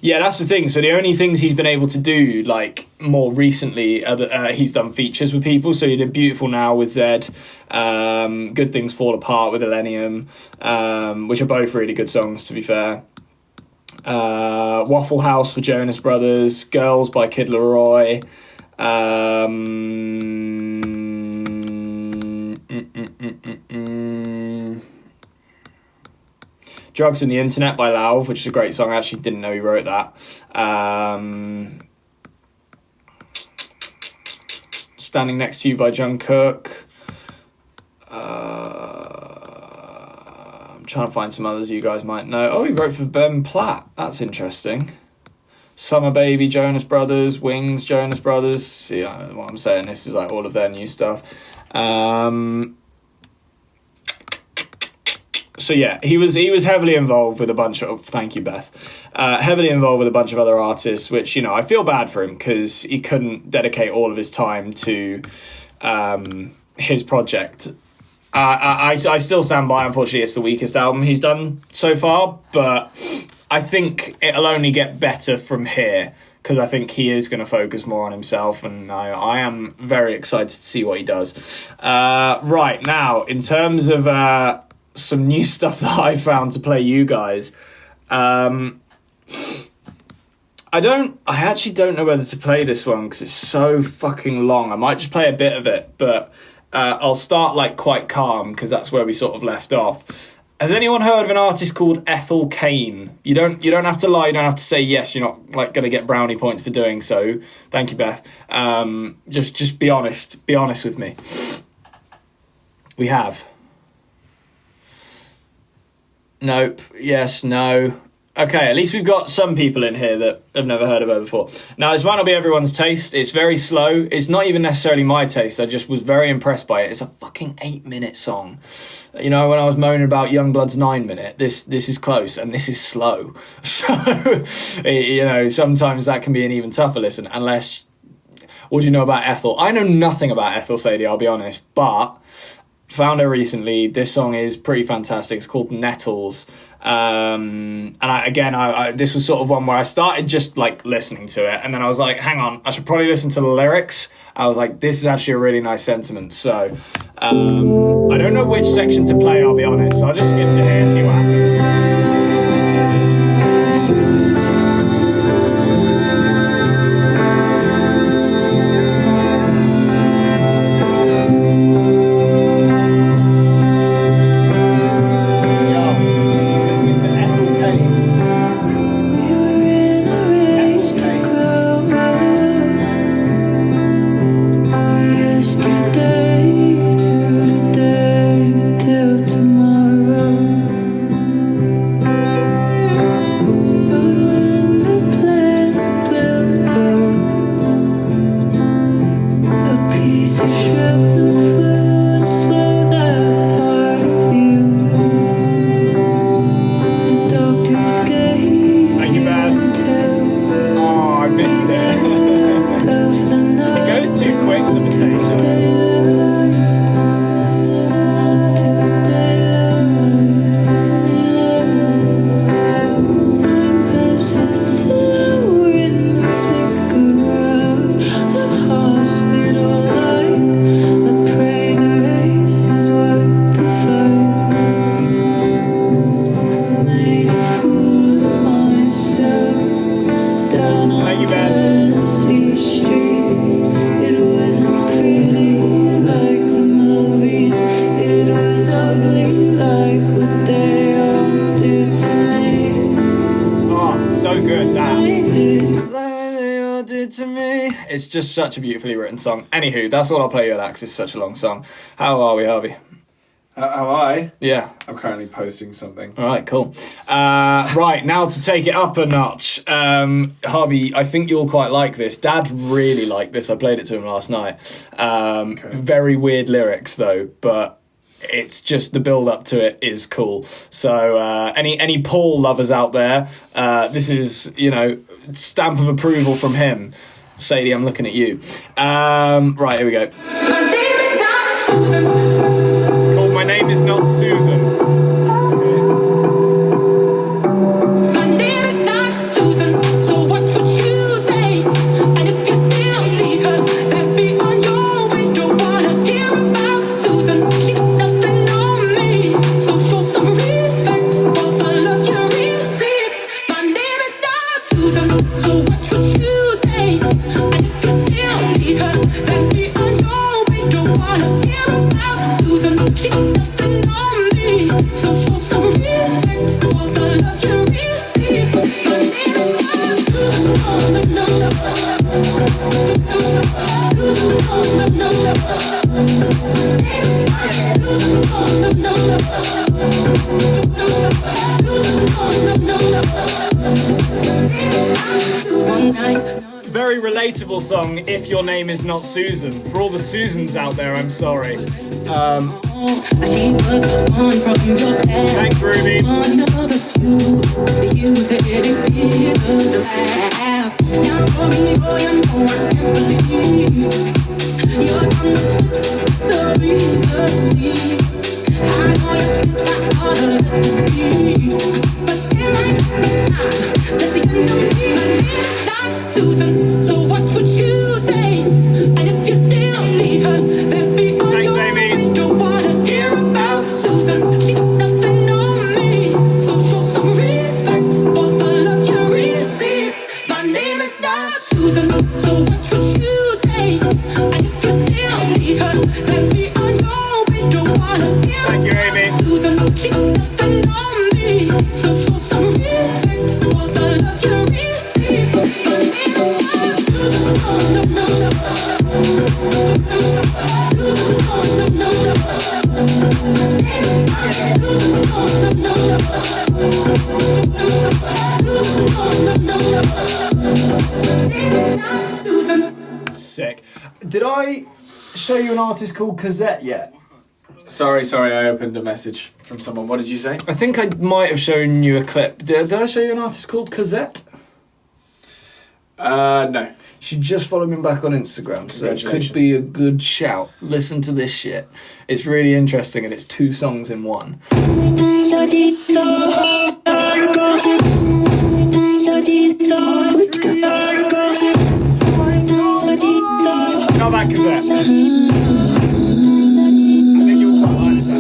Yeah, that's the thing. So the only things he's been able to do, like more recently, he's done features with people. So he did Beautiful Now with Zed, Good Things Fall Apart with Illenium, which are both really good songs, to be fair. Waffle House for Jonas Brothers, Girls by Kid Laroi. Drugs and the Internet by Lauv, which is a great song. I actually didn't know he wrote that. Standing Next to You by John Cook. I'm trying to find some others you guys might know. Oh, he wrote for Ben Platt. That's interesting. Summer Baby, Jonas Brothers. Wings, Jonas Brothers. See what I'm saying? This is like all of their new stuff. So yeah, he was heavily involved with a bunch of, thank you Beth, heavily involved with a bunch of other artists, which, I feel bad for him because he couldn't dedicate all of his time to his project. I still stand by, unfortunately, it's the weakest album he's done so far, but I think it'll only get better from here, because I think he is going to focus more on himself, and I am very excited to see what he does. Right, now, in terms of some new stuff that I found to play you guys. I actually don't know whether to play this one because it's so fucking long. I might just play a bit of it, but I'll start like quite calm because that's where we sort of left off. Has anyone heard of an artist called Ethel Cain? You don't have to lie, you don't have to say yes, you're not like going to get brownie points for doing so. Thank you, Beth. Just be honest. Be honest with me. We have. Nope. Yes. No. Okay, at least we've got some people in here that have never heard of her before. Now, this might not be everyone's taste. It's very slow. It's not even necessarily my taste. I just was very impressed by it. It's a fucking 8-minute song. When I was moaning about Youngblood's 9-minute, this is close, and this is slow. So, sometimes that can be an even tougher listen, unless... What do you know about Ethel? I know nothing about Ethel Sadie, I'll be honest, but... Found her recently. This song is pretty fantastic. It's called Nettles. And this was sort of one where I started just like listening to it, and then I was like, hang on, I should probably listen to the lyrics. I was like, this is actually a really nice sentiment. So I don't know which section to play, I'll be honest. So I'll just skip to here, see what happens. Thank you, Beth. Oh, I missed it. It goes too quick, the potato. Thank you, Beth. It wasn't pretty like the movies. It was ugly like what they all did to me. Oh, so good, that. I did. Like they all did to me. It's just such a beautifully written song. Anywho, that's all I'll play you, Alex. It's such a long song. How are we, Harvey? How I? Yeah. I'm currently posting something. All right, cool. Right, now to take it up a notch. Harvey, I think you'll quite like this. Dad really liked this. I played it to him last night. Very weird lyrics, though, but it's just the build-up to it is cool. So any Paul lovers out there, this is, stamp of approval from him. Sadie, I'm looking at you. Right, here we go. My name is not Susan. It's called My Name Is Not Susan. My name is not Susan. So what would you say? And if you still leave her, then be on your way. Don't wanna hear about Susan. She got nothing on me. So show some respect for the love you receive. My name is not Susan. So what would you say? And if you still leave her, then be on your way. Don't wanna hear about Susan. She got nothing on me. So show some respect for the love you receive. My name is not Susan. Oh, no, no, no. Susan, oh, no, no, no. Susan, oh, no, no, no. One night. Very relatable song, If Your Name Is Not Susan. For all the Susans out there, I'm sorry. Thanks, Ruby. One of the few, you said it did the last. Now, boy, I know I can't believe you're done so easily. I know you think I ought to let me be, but there might be time. That's the end of me. My name is not Susan, so what would you say? And if you still leave her, then be on Thanks, your Amy. way. Don't wanna hear about Susan. She got nothing on me, so show some respect for the love you receive. My name is not Susan, so what would you say? And if you still leave her, then be on your way. Don't wanna hear Thank you, Amy. about Susan. She got nothing on me, so show some respect for the love you receive. My name is not Susan. Oh, no, no, no. Susan, oh, no, no, no. Susan, oh, no, no, no. Susan. Sick. Did I show you an artist called Cosette yet? Sorry, I opened a message from someone. What did you say? I think I might have shown you a clip. Did I show you an artist called Cosette? No. You should just follow me back on Instagram, so it could Congratulations. be a good shout. Listen to this shit. It's really interesting, and it's 2 songs in one. Not that Cosette. I think you'll quite like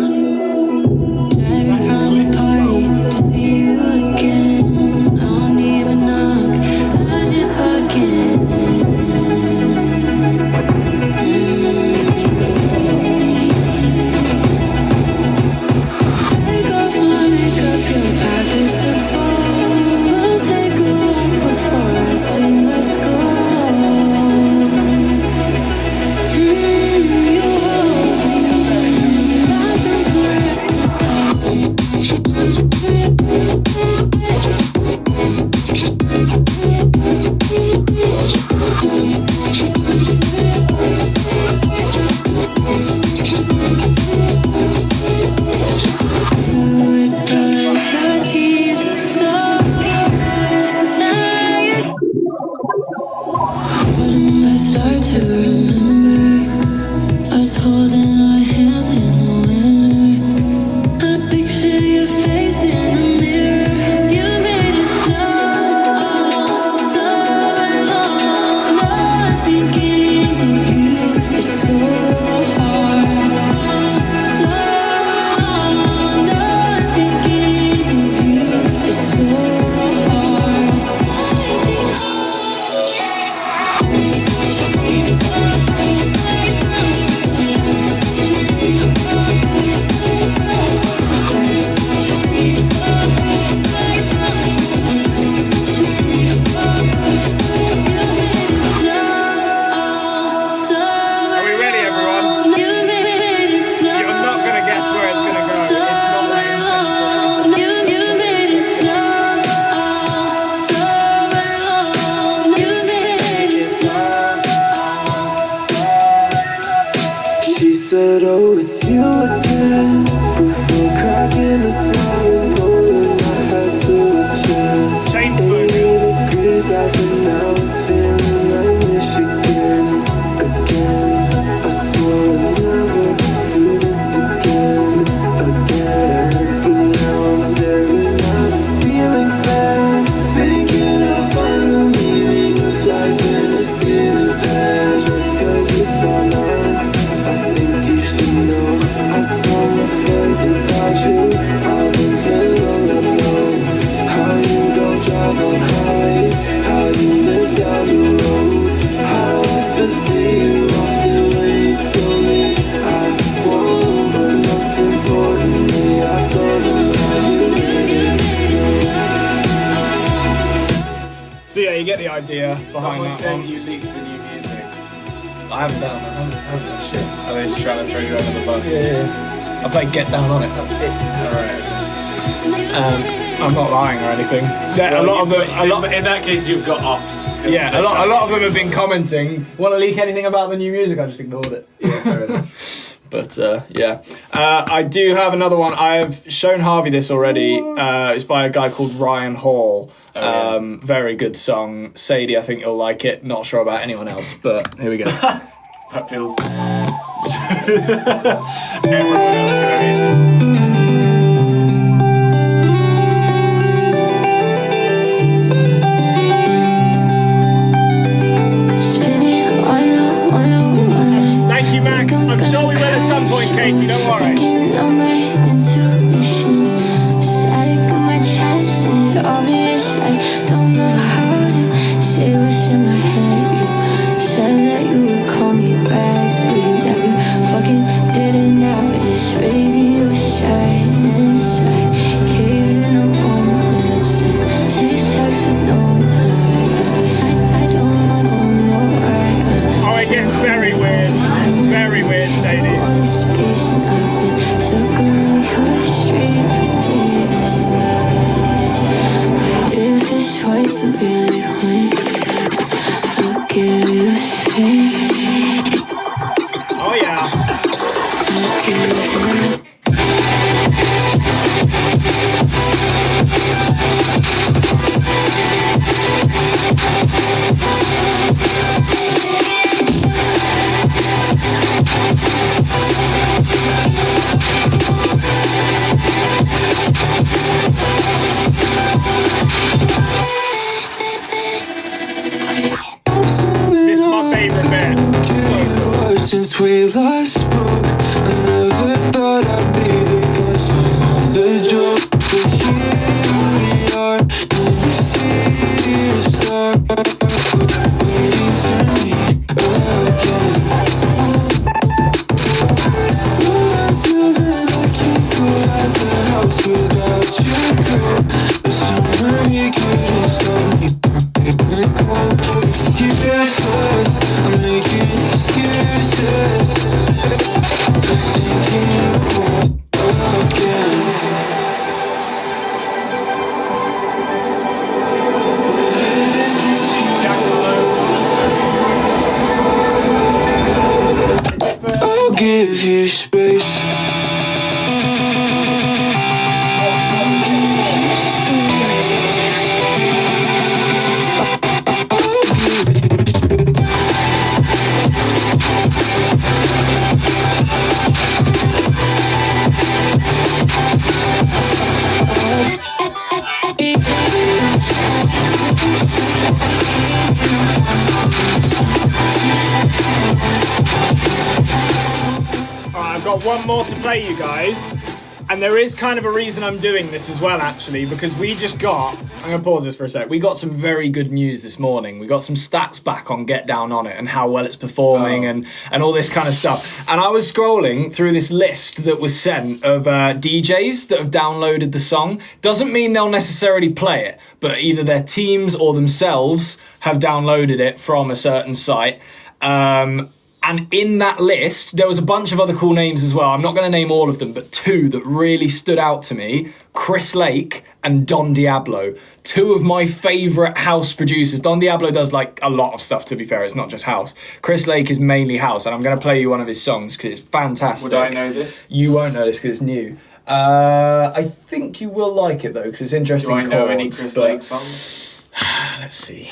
this, actually. Take off my makeup, your path is a ball. said, oh, it's you again. Before cracking a smile and pulling my head to the chest. 80 degrees out, but now it's feeling like Michigan again. I swore I'd never do this again. But now I'm staring at the ceiling fan, thinking I'll find the meaning of life in a ceiling fan. Just 'cause it's not mine, I think you should know. I tell my friends about you, all the little I know. How you don't drive on highways, how you live down the road. How I used to see you often when you told me I won't. But most importantly, I told them how you made it so. So yeah, you get the idea behind Someone that said one. you leaked the new music. I haven't done that. I haven't done shit. Are they just trying to throw you under the bus? Yeah. I played Get Down on it. That's it. Alright. I'm not lying or anything. A lot of them. In that case, you've got ops. Yeah, a lot of them have been commenting. Want to leak anything about the new music? I just ignored it. Yeah, fair enough. But yeah, I do have another one. I've shown Harvey this already. It's by a guy called Ryan Hall. Very good song. Sadie, I think you'll like it. Not sure about anyone else, but here we go. That feels. Everyone else gonna hate this. Thank you, Max. I'm sure we will at some point, Katie. Don't worry. Obvious, I don't know how to say what's in my head. You said that you would call me back, but you never fucking did it. Now it's radio silence. I cave in the moment. Say sex with no reply. I don't know. Oh, it gets very weird. Very weird, Sadie. I want space and I've been so good. You're straight for days. If it's what you really want, I'll give you space. Oh yeah. I'll give you. This is my favourite bit. So cool. Since we last spoke, I never thought I'd be the punchline, the joke. But here we are, in the city star, waiting to meet again. Until then, I can't go out the house without your girl. The summer heat couldn't stop me from getting cold. Excuses, I'm making excuses to sink in your world again. I'll give you space. I've got one more to play, you guys. And there is kind of a reason I'm doing this as well, actually, because we just got... I'm going to pause this for a sec. We got some very good news this morning. We got some stats back on Get Down On It and how well it's performing and all this kind of stuff. And I was scrolling through this list that was sent of DJs that have downloaded the song. Doesn't mean they'll necessarily play it, but either their teams or themselves have downloaded it from a certain site. And in that list, there was a bunch of other cool names as well. I'm not going to name all of them, but two that really stood out to me, Chris Lake and Don Diablo. Two of my favourite house producers. Don Diablo does like a lot of stuff, to be fair. It's not just house. Chris Lake is mainly house, and I'm going to play you one of his songs because it's fantastic. Would I know this? You won't know this because it's new. I think you will like it though because it's interesting. Do I know any chords, Chris but- Lake songs? Let's see.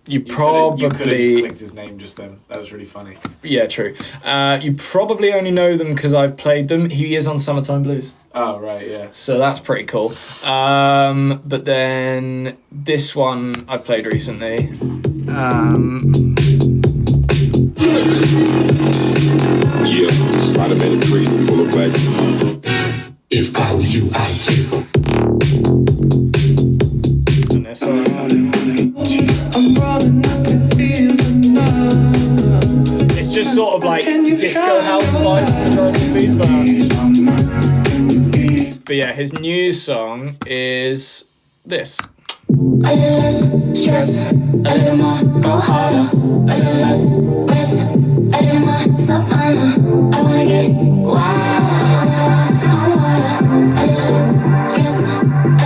You You could probably... have clicked his name just then. That was really funny. Yeah, true. You probably only know them because I've played them. He is on Summertime Blues. Oh, right, yeah. So that's pretty cool. But then this one I played recently. Yeah, Spider-Man is crazy, full effect. If I were you, I'd take. And this one. It's just sort of like disco house vibes, but yeah, his new song is this. A little less stress, a little more, go harder. A little less rest, a little more, savannah. I wanna get wild on water. A little less stress, a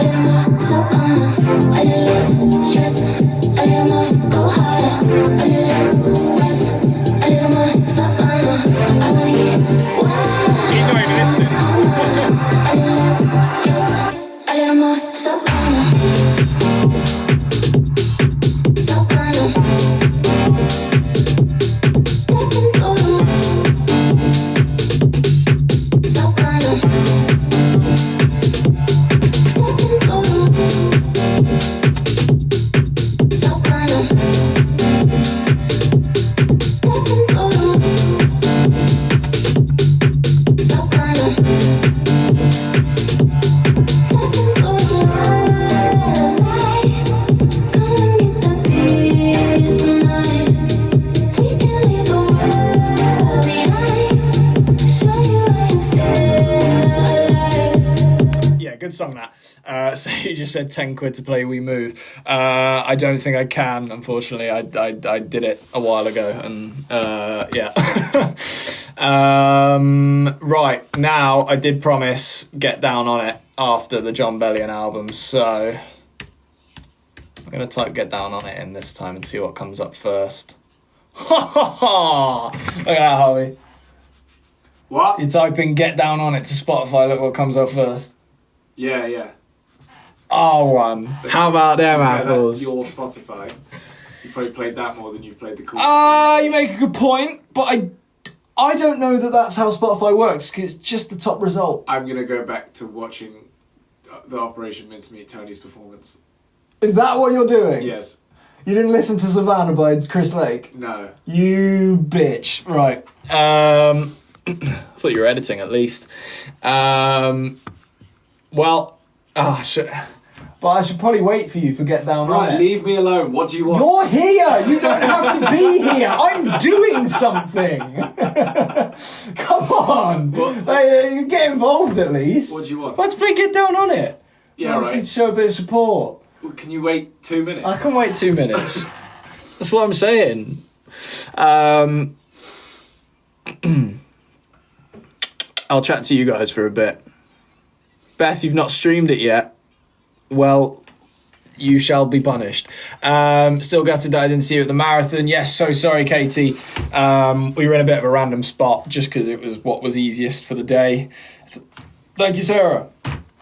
little more, savannah. A little less stress, a little more, go harder. A little less rest, a little more, savannah. I wanna get wild. He's not even listening. A little less stress, a little more, savannah. Good song that. So you just said 10 quid to play We Move. I don't think I can, unfortunately. I did it a while ago and yeah. Right, now I did promise Get Down On It after the John Bellion album, so I'm going to type Get Down On It in this time and see what comes up first. Ha ha ha! Look at that, Harvey. What? You type in Get Down On It to Spotify, look what comes up first. Yeah, yeah. R1. How about them apples? That's your Spotify. You probably played that more than you've played the cool. You make a good point, but I don't know that that's how Spotify works because it's just the top result. I'm going to go back to watching the Operation Mincemeat Tony's performance. Is that what you're doing? Yes. You didn't listen to Savannah by Chris Lake? No. You bitch. Right. I thought you were editing at least. Well, shit. But I should probably wait for you for Get Down On It. Right, leave me alone. What do you want? You're here. You don't have to be here. I'm doing something. Come on. Hey, get involved at least. What do you want? Let's play Get Down On It. Yeah, right. Show a bit of support. Well, can you wait 2 minutes? I can wait 2 minutes. That's what I'm saying. I'll chat to you guys for a bit. Beth, you've not streamed it yet. Well, you shall be punished. Still gutted that I didn't see you at the marathon. Yes, so sorry, Katie. We were in a bit of a random spot just because it was what was easiest for the day. Thank you, Sarah.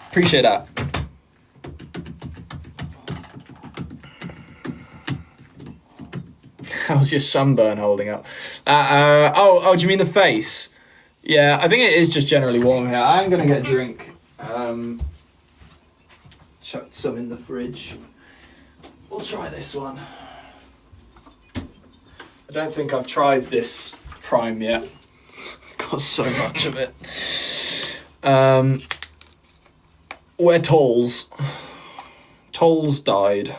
Appreciate that. How's your sunburn holding up? Oh, do you mean the face? Yeah, I think it is just generally warm here. I'm going to get a drink. Chucked some in the fridge. We'll try this one. I don't think I've tried this Prime yet. Got so much of it. Where Tolls? Tolls died.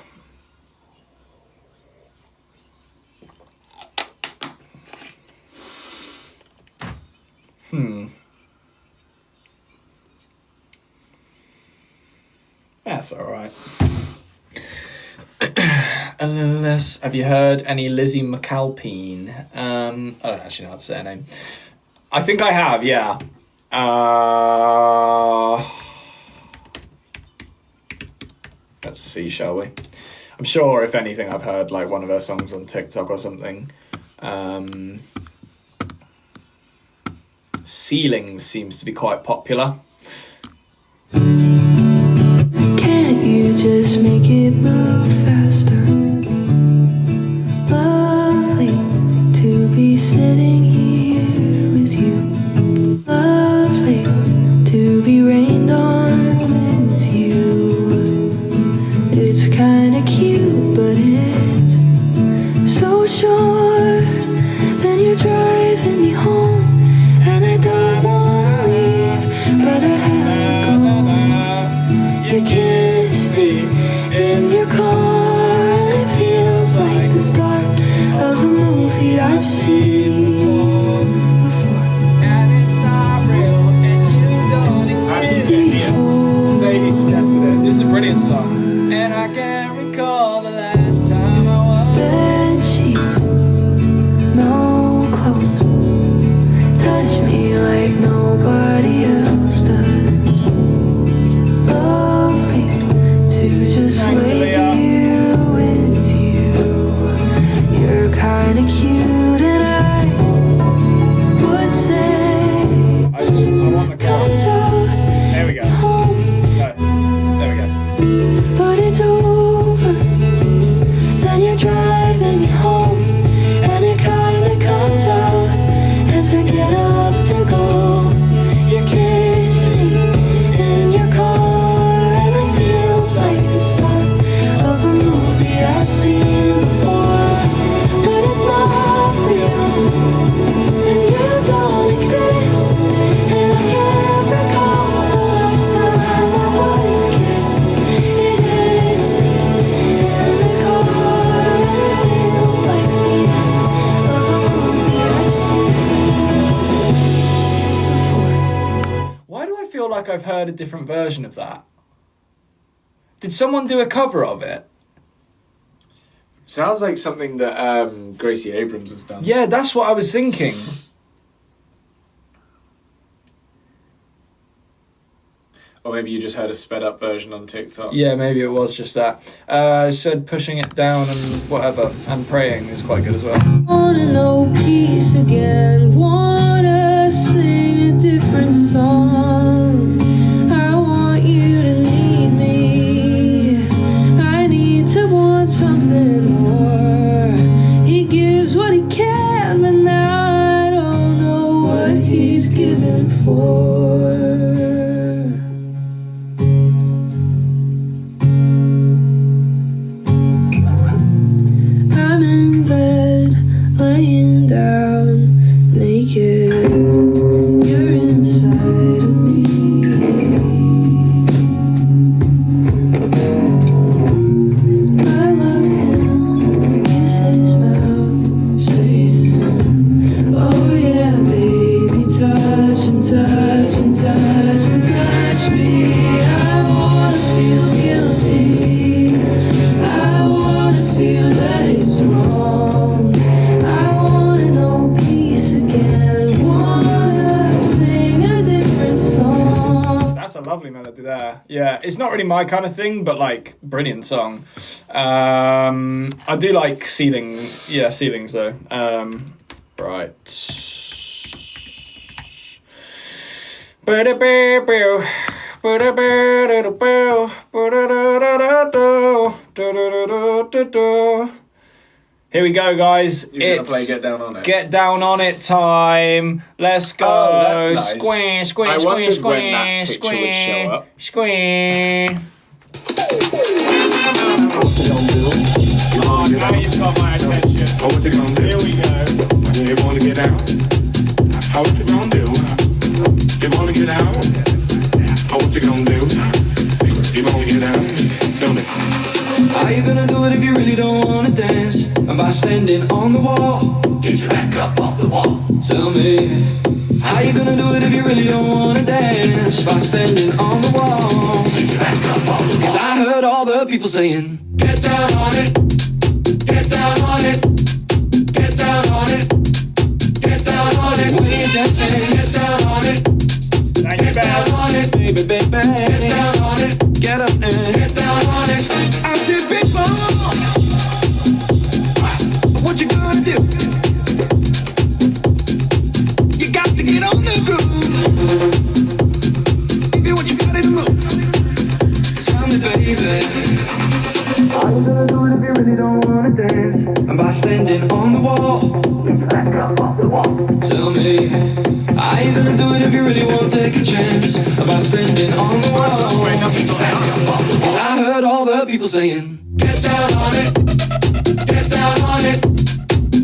That's all right. Have you heard any Lizzie McAlpine? I don't actually know how to say her name. I think I have, yeah. Let's see, shall we? I'm sure, if anything, I've heard like one of her songs on TikTok or something. Ceilings seems to be quite popular. Can't you just make it move faster? Lovely to be sitting here with you. Lovely to be rained on with you. It's kinda cute, but it's so short. Then you're driving me home, and I don't wanna leave, but I have to go. You kiss me in your car, and it feels like the start of a movie I've seen before. And it's not real, and you don't exist. Sadie suggested it. This is a brilliant song. And I can't recall the last time I was. Bed sheets, no clothes, touch me like nobody else does. Lovely to just Thanks, lay Aaliyah. here with you. You're kinda cute, and I would say I want the comes out There we go. home, No. There we go. but it's over. Then you're driving me home, and it kinda comes out as I get up to go. You kiss me in your car, and it feels like the start of a movie I've seen before. But it's not real, and you don't exist, and I can't recall the last time I was kissed. It hits me in the car, and it feels like the end of a movie I've seen before. Why do I feel like I've heard a different version of that? Did someone do a cover of it? Sounds like something that Gracie Abrams has done. Yeah, that's what I was thinking. Or maybe you just heard a sped up version on TikTok. Yeah, maybe it was just that. Said pushing it down and whatever, and praying is quite good as well. Wanna know peace again, wanna sing a different song. I want you to need me, I need to want something more. He gives what he can, but now I don't know what he's given for. I'm in bed, laying down, naked. You're inside of me. I love him, kiss his mouth, saying, oh yeah, baby, touch and touch and touch and touch me. I wanna feel guilty, I wanna feel that it's wrong. I wanna know peace again, wanna sing a different song. That's a lovely melody there. Yeah, it's not really my kind of thing, but like, brilliant song. I do like ceilings though. Right. Here we go, guys. You're gonna play Get Down On It. Get Down On It time. Let's go. Oh, that's nice. Square, square, I square, wondered square, when that picture would show up. Square. Oh, now you've got my attention. What you gonna do? Here we go. You wanna get out? How what you gonna do? You wanna get out? How what you gonna do? You wanna get out? Don't it? How you gonna do it if you really don't wanna dance? And by standing on the wall, get your back up off the wall. Tell me, how you gonna do it if you really don't wanna dance? By standing on the wall, get your back up off the wall. 'Cause I heard all the people saying, get down on it, it. Get down on it. Get down on it. When you're dancing, get down on it. Get down on it, baby, baby. Get down on it. Get up and get down on it. I said, people, what you gonna do? You got to get on the groove. Baby, what you gotta move? Tell me, baby. All you gonna do it if you really don't wanna dance? And by standing on the wall, back up off the wall. Tell me, how you gonna do it if you really wanna take a chance? About standing on the wall. I heard all the people saying, get down on it, get down on it,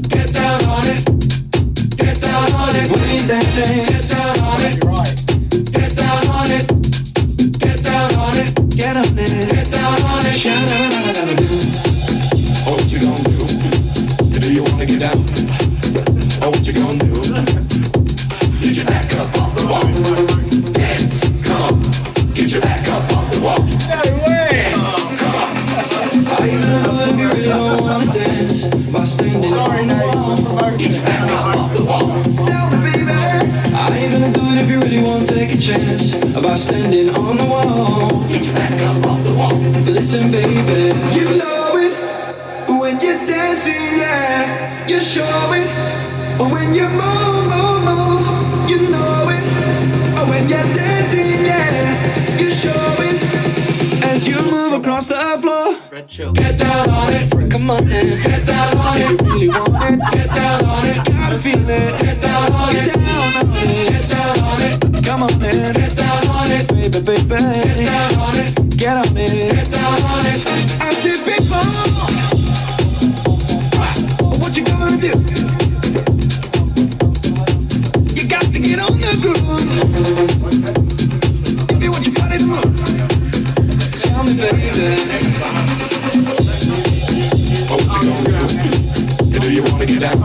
get down on it, get down on it. When you're dancing, get down on it, get down on it, get down on it, get up there, get down on it. Sha-da-da-da-da-da-do. Oh, what you gonna do? Do you wanna get down? Oh, what you gonna do? Get your back up off the wall. Dance, come on. Get your back up off the wall. No way! Come on. How you gonna do it if you really don't wanna dance? By standing on the wall. Get your back up off the wall. Tell me, baby. How you gonna do it if you really wanna take a chance? By standing on the wall. Get your back up off the wall. Listen, baby. You know it when you're dancing, yeah. You show it when you move, move, move. You know it when you're dancing, yeah. You show it as you move across the floor. Get down on it, come on in. Get down on it, you really want it. Get down on it, gotta feel it. Get down on it, get down on it. Get down on it, come on in. Get down on it, baby, baby. Get down on it, get on it. Get down on it. I said, people, what you gonna do? You got to get on the groove. If you want your body to move, tell me, baby. Oh, what you gonna do? Do you wanna get out?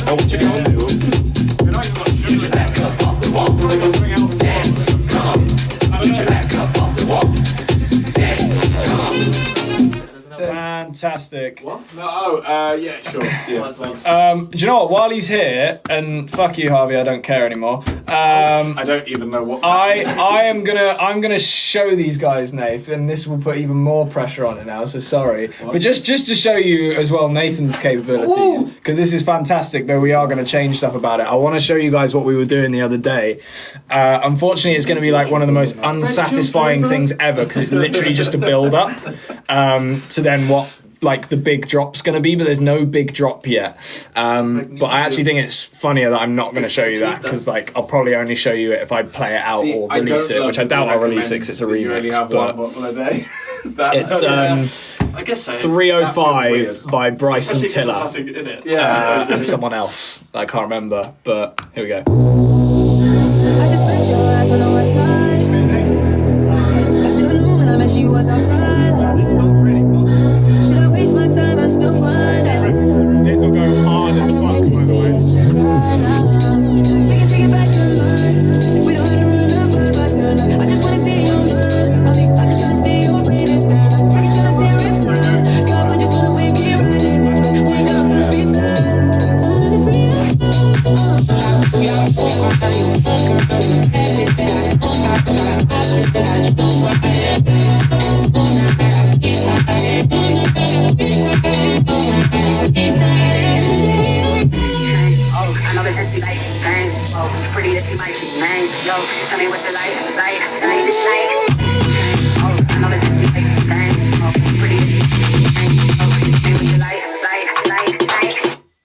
Oh, what you gonna do? Get your back up off the wall. Dance, come on. Get your back up off the wall. Dance, come on. Fantastic. What? No, yeah, sure. Yeah, thanks. Do you know what? While he's here, and fuck you, Harvey, I don't care anymore. I don't even know what's happening. I'm gonna show these guys, Nath, and this will put even more pressure on it now. So sorry, but just to show you as well Nathan's capabilities, because this is fantastic. Though we are going to change stuff about it. I want to show you guys what we were doing the other day. Unfortunately, it's going to be like one of the most unsatisfying things ever because it's literally just a build up to then what like the big drop's going to be, but there's no big drop yet. But I actually think it's funnier that I'm not going to show you that because like I'll probably only show you it if I play it out or release it, which I doubt I'll release it because it's a remix. You only have one bottle a day. It's I guess so. 305 by Bryson Especially 'cause Tiller. there's nothing in it. And someone else that I can't remember, but here we go. I just met your ass on the west side. I should've known when I met you was outside. Should I waste my time? I still find it. This will go hard as fuck, by the way. We can take it back to mine. We don't have to run the vibe by sunlight. I just wanna see you on mine. I just tryna see you breathe this down. I can tryna see you return. God, I just wanna make it right. We ain't got no time to be sad. Down in the free. We are over. Pretty that you might be mine. Yo, tell me what you like. Oh, I know that you like thing. Oh, pretty that you like. Oh, tell me what you like.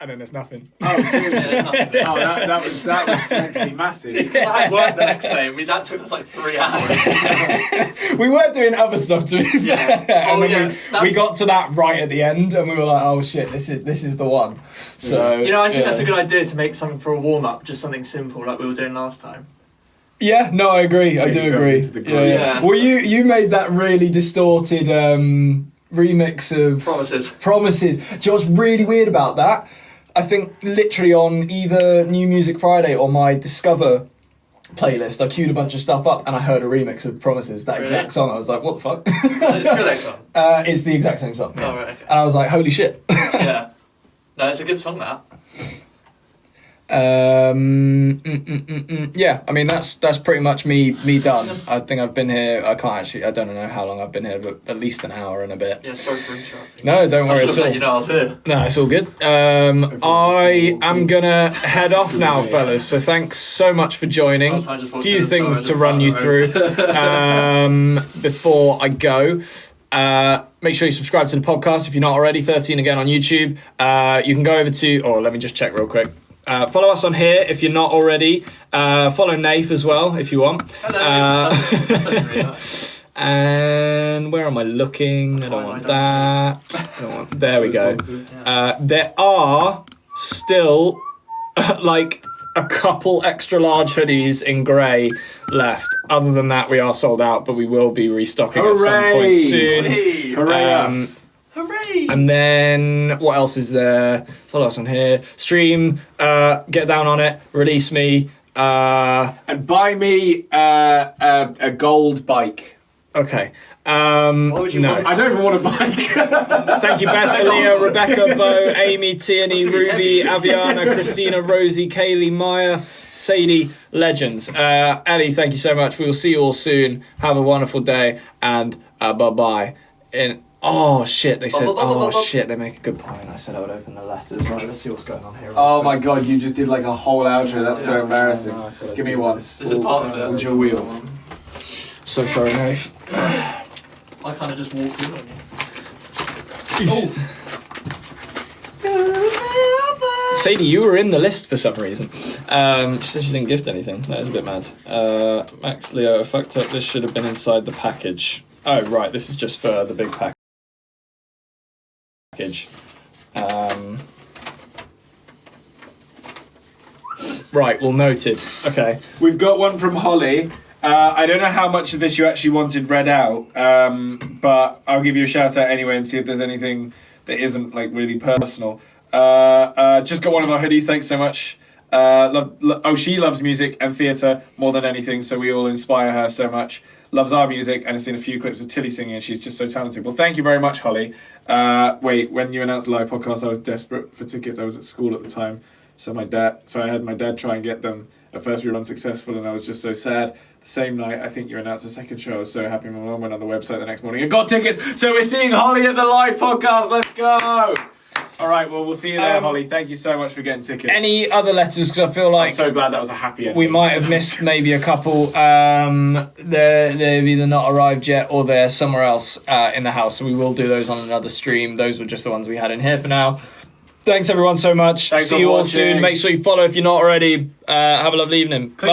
And then there's nothing. Oh, seriously? Oh, that was meant to be massive. It's because I had work the next day and that took us like 3 hours. We were doing other stuff to be fair. And then we got to that right at the end and we were like, oh shit, this is the one. So I think that's a good idea to make something for a warm-up, just something simple like we were doing last time. Yeah, no, I agree. I do agree. Yeah. Well, you made that really distorted remix of Promises. Do you know what's really weird about that? I think literally on either New Music Friday or my Discover playlist, I queued a bunch of stuff up and I heard a remix of Promises, that exact song. I was like, what the fuck? Is it Skrillex song? It's the exact same song. Yeah. Oh, right, okay. And I was like, holy shit. Yeah. No, it's a good song, that. Yeah, I mean that's pretty much me done. I think I've been here. I don't know how long I've been here, but at least an hour and a bit. Yeah, sorry for interrupting. No, don't worry at all. You know I was here. No, it's all good. I am gonna head off now, fellas. So thanks so much for joining. A few things to run you through before I go. Make sure you subscribe to the podcast if you're not already. 13 again on YouTube. You can go over to. Oh, let me just check real quick. Follow us on here if you're not already. Follow Nath as well if you want. Hello. And where am I looking? I don't want that. There we go. There are still like a couple extra large hoodies in grey left. Other than that, we are sold out, but we will be restocking at some point soon. Hooray us. Hooray! And then what else is there? Follow us on here. Stream, get down on it, release me, and buy me a gold bike. Okay. What would you no. want? I don't even want a bike. Thank you, Beth, Aaliyah, Rebecca, Bo, Amy, Tierney, Ruby, Aviana, Christina, Rosie, Kaylee, Maya, Sadie, legends. Ellie, thank you so much. We will see you all soon. Have a wonderful day, and bye-bye. Oh shit, they said, they make a good point. I said I would open the letters. Right, let's see what's going on here. Oh my god, you just did like a whole outro. That's so embarrassing. No, Give me one. This is part of it. Hold your wheels. So sorry, Nath. I kind of just walked in on you. Sadie, you were in the list for some reason. She said she didn't gift anything. That is a bit mad. Max Leo, I fucked up. This should have been inside the package. Oh, right. This is just for the big package. Right, well, noted. Okay. We've got one from Holly. I don't know how much of this you actually wanted read out, but I'll give you a shout out anyway and see if there's anything that isn't like really personal. Just got one of our hoodies. Thanks so much. She loves music and theatre more than anything, so we all inspire her so much. Loves our music and has seen a few clips of Tilly singing, and she's just so talented. Well, thank you very much, Holly. When you announced the live podcast, I was desperate for tickets. I was at school at the time, so I had my dad try and get them. At first we were unsuccessful, and I was just so sad. The same night, I think you announced the second show. I was so happy. My mum went on the website the next morning and got tickets. So we're seeing Holly at the live podcast. Let's go! All right, well, we'll see you there, Holly. Thank you so much for getting tickets. Any other letters? Because I feel like I'm so glad that was a happy ending. we might have missed maybe a couple. They've either not arrived yet or they're somewhere else in the house. So we will do those on another stream. Those were just the ones we had in here for now. Thanks, everyone, so much. Thanks See for you all watching. soon. Make sure you follow if you're not already. Have a lovely evening. Bye.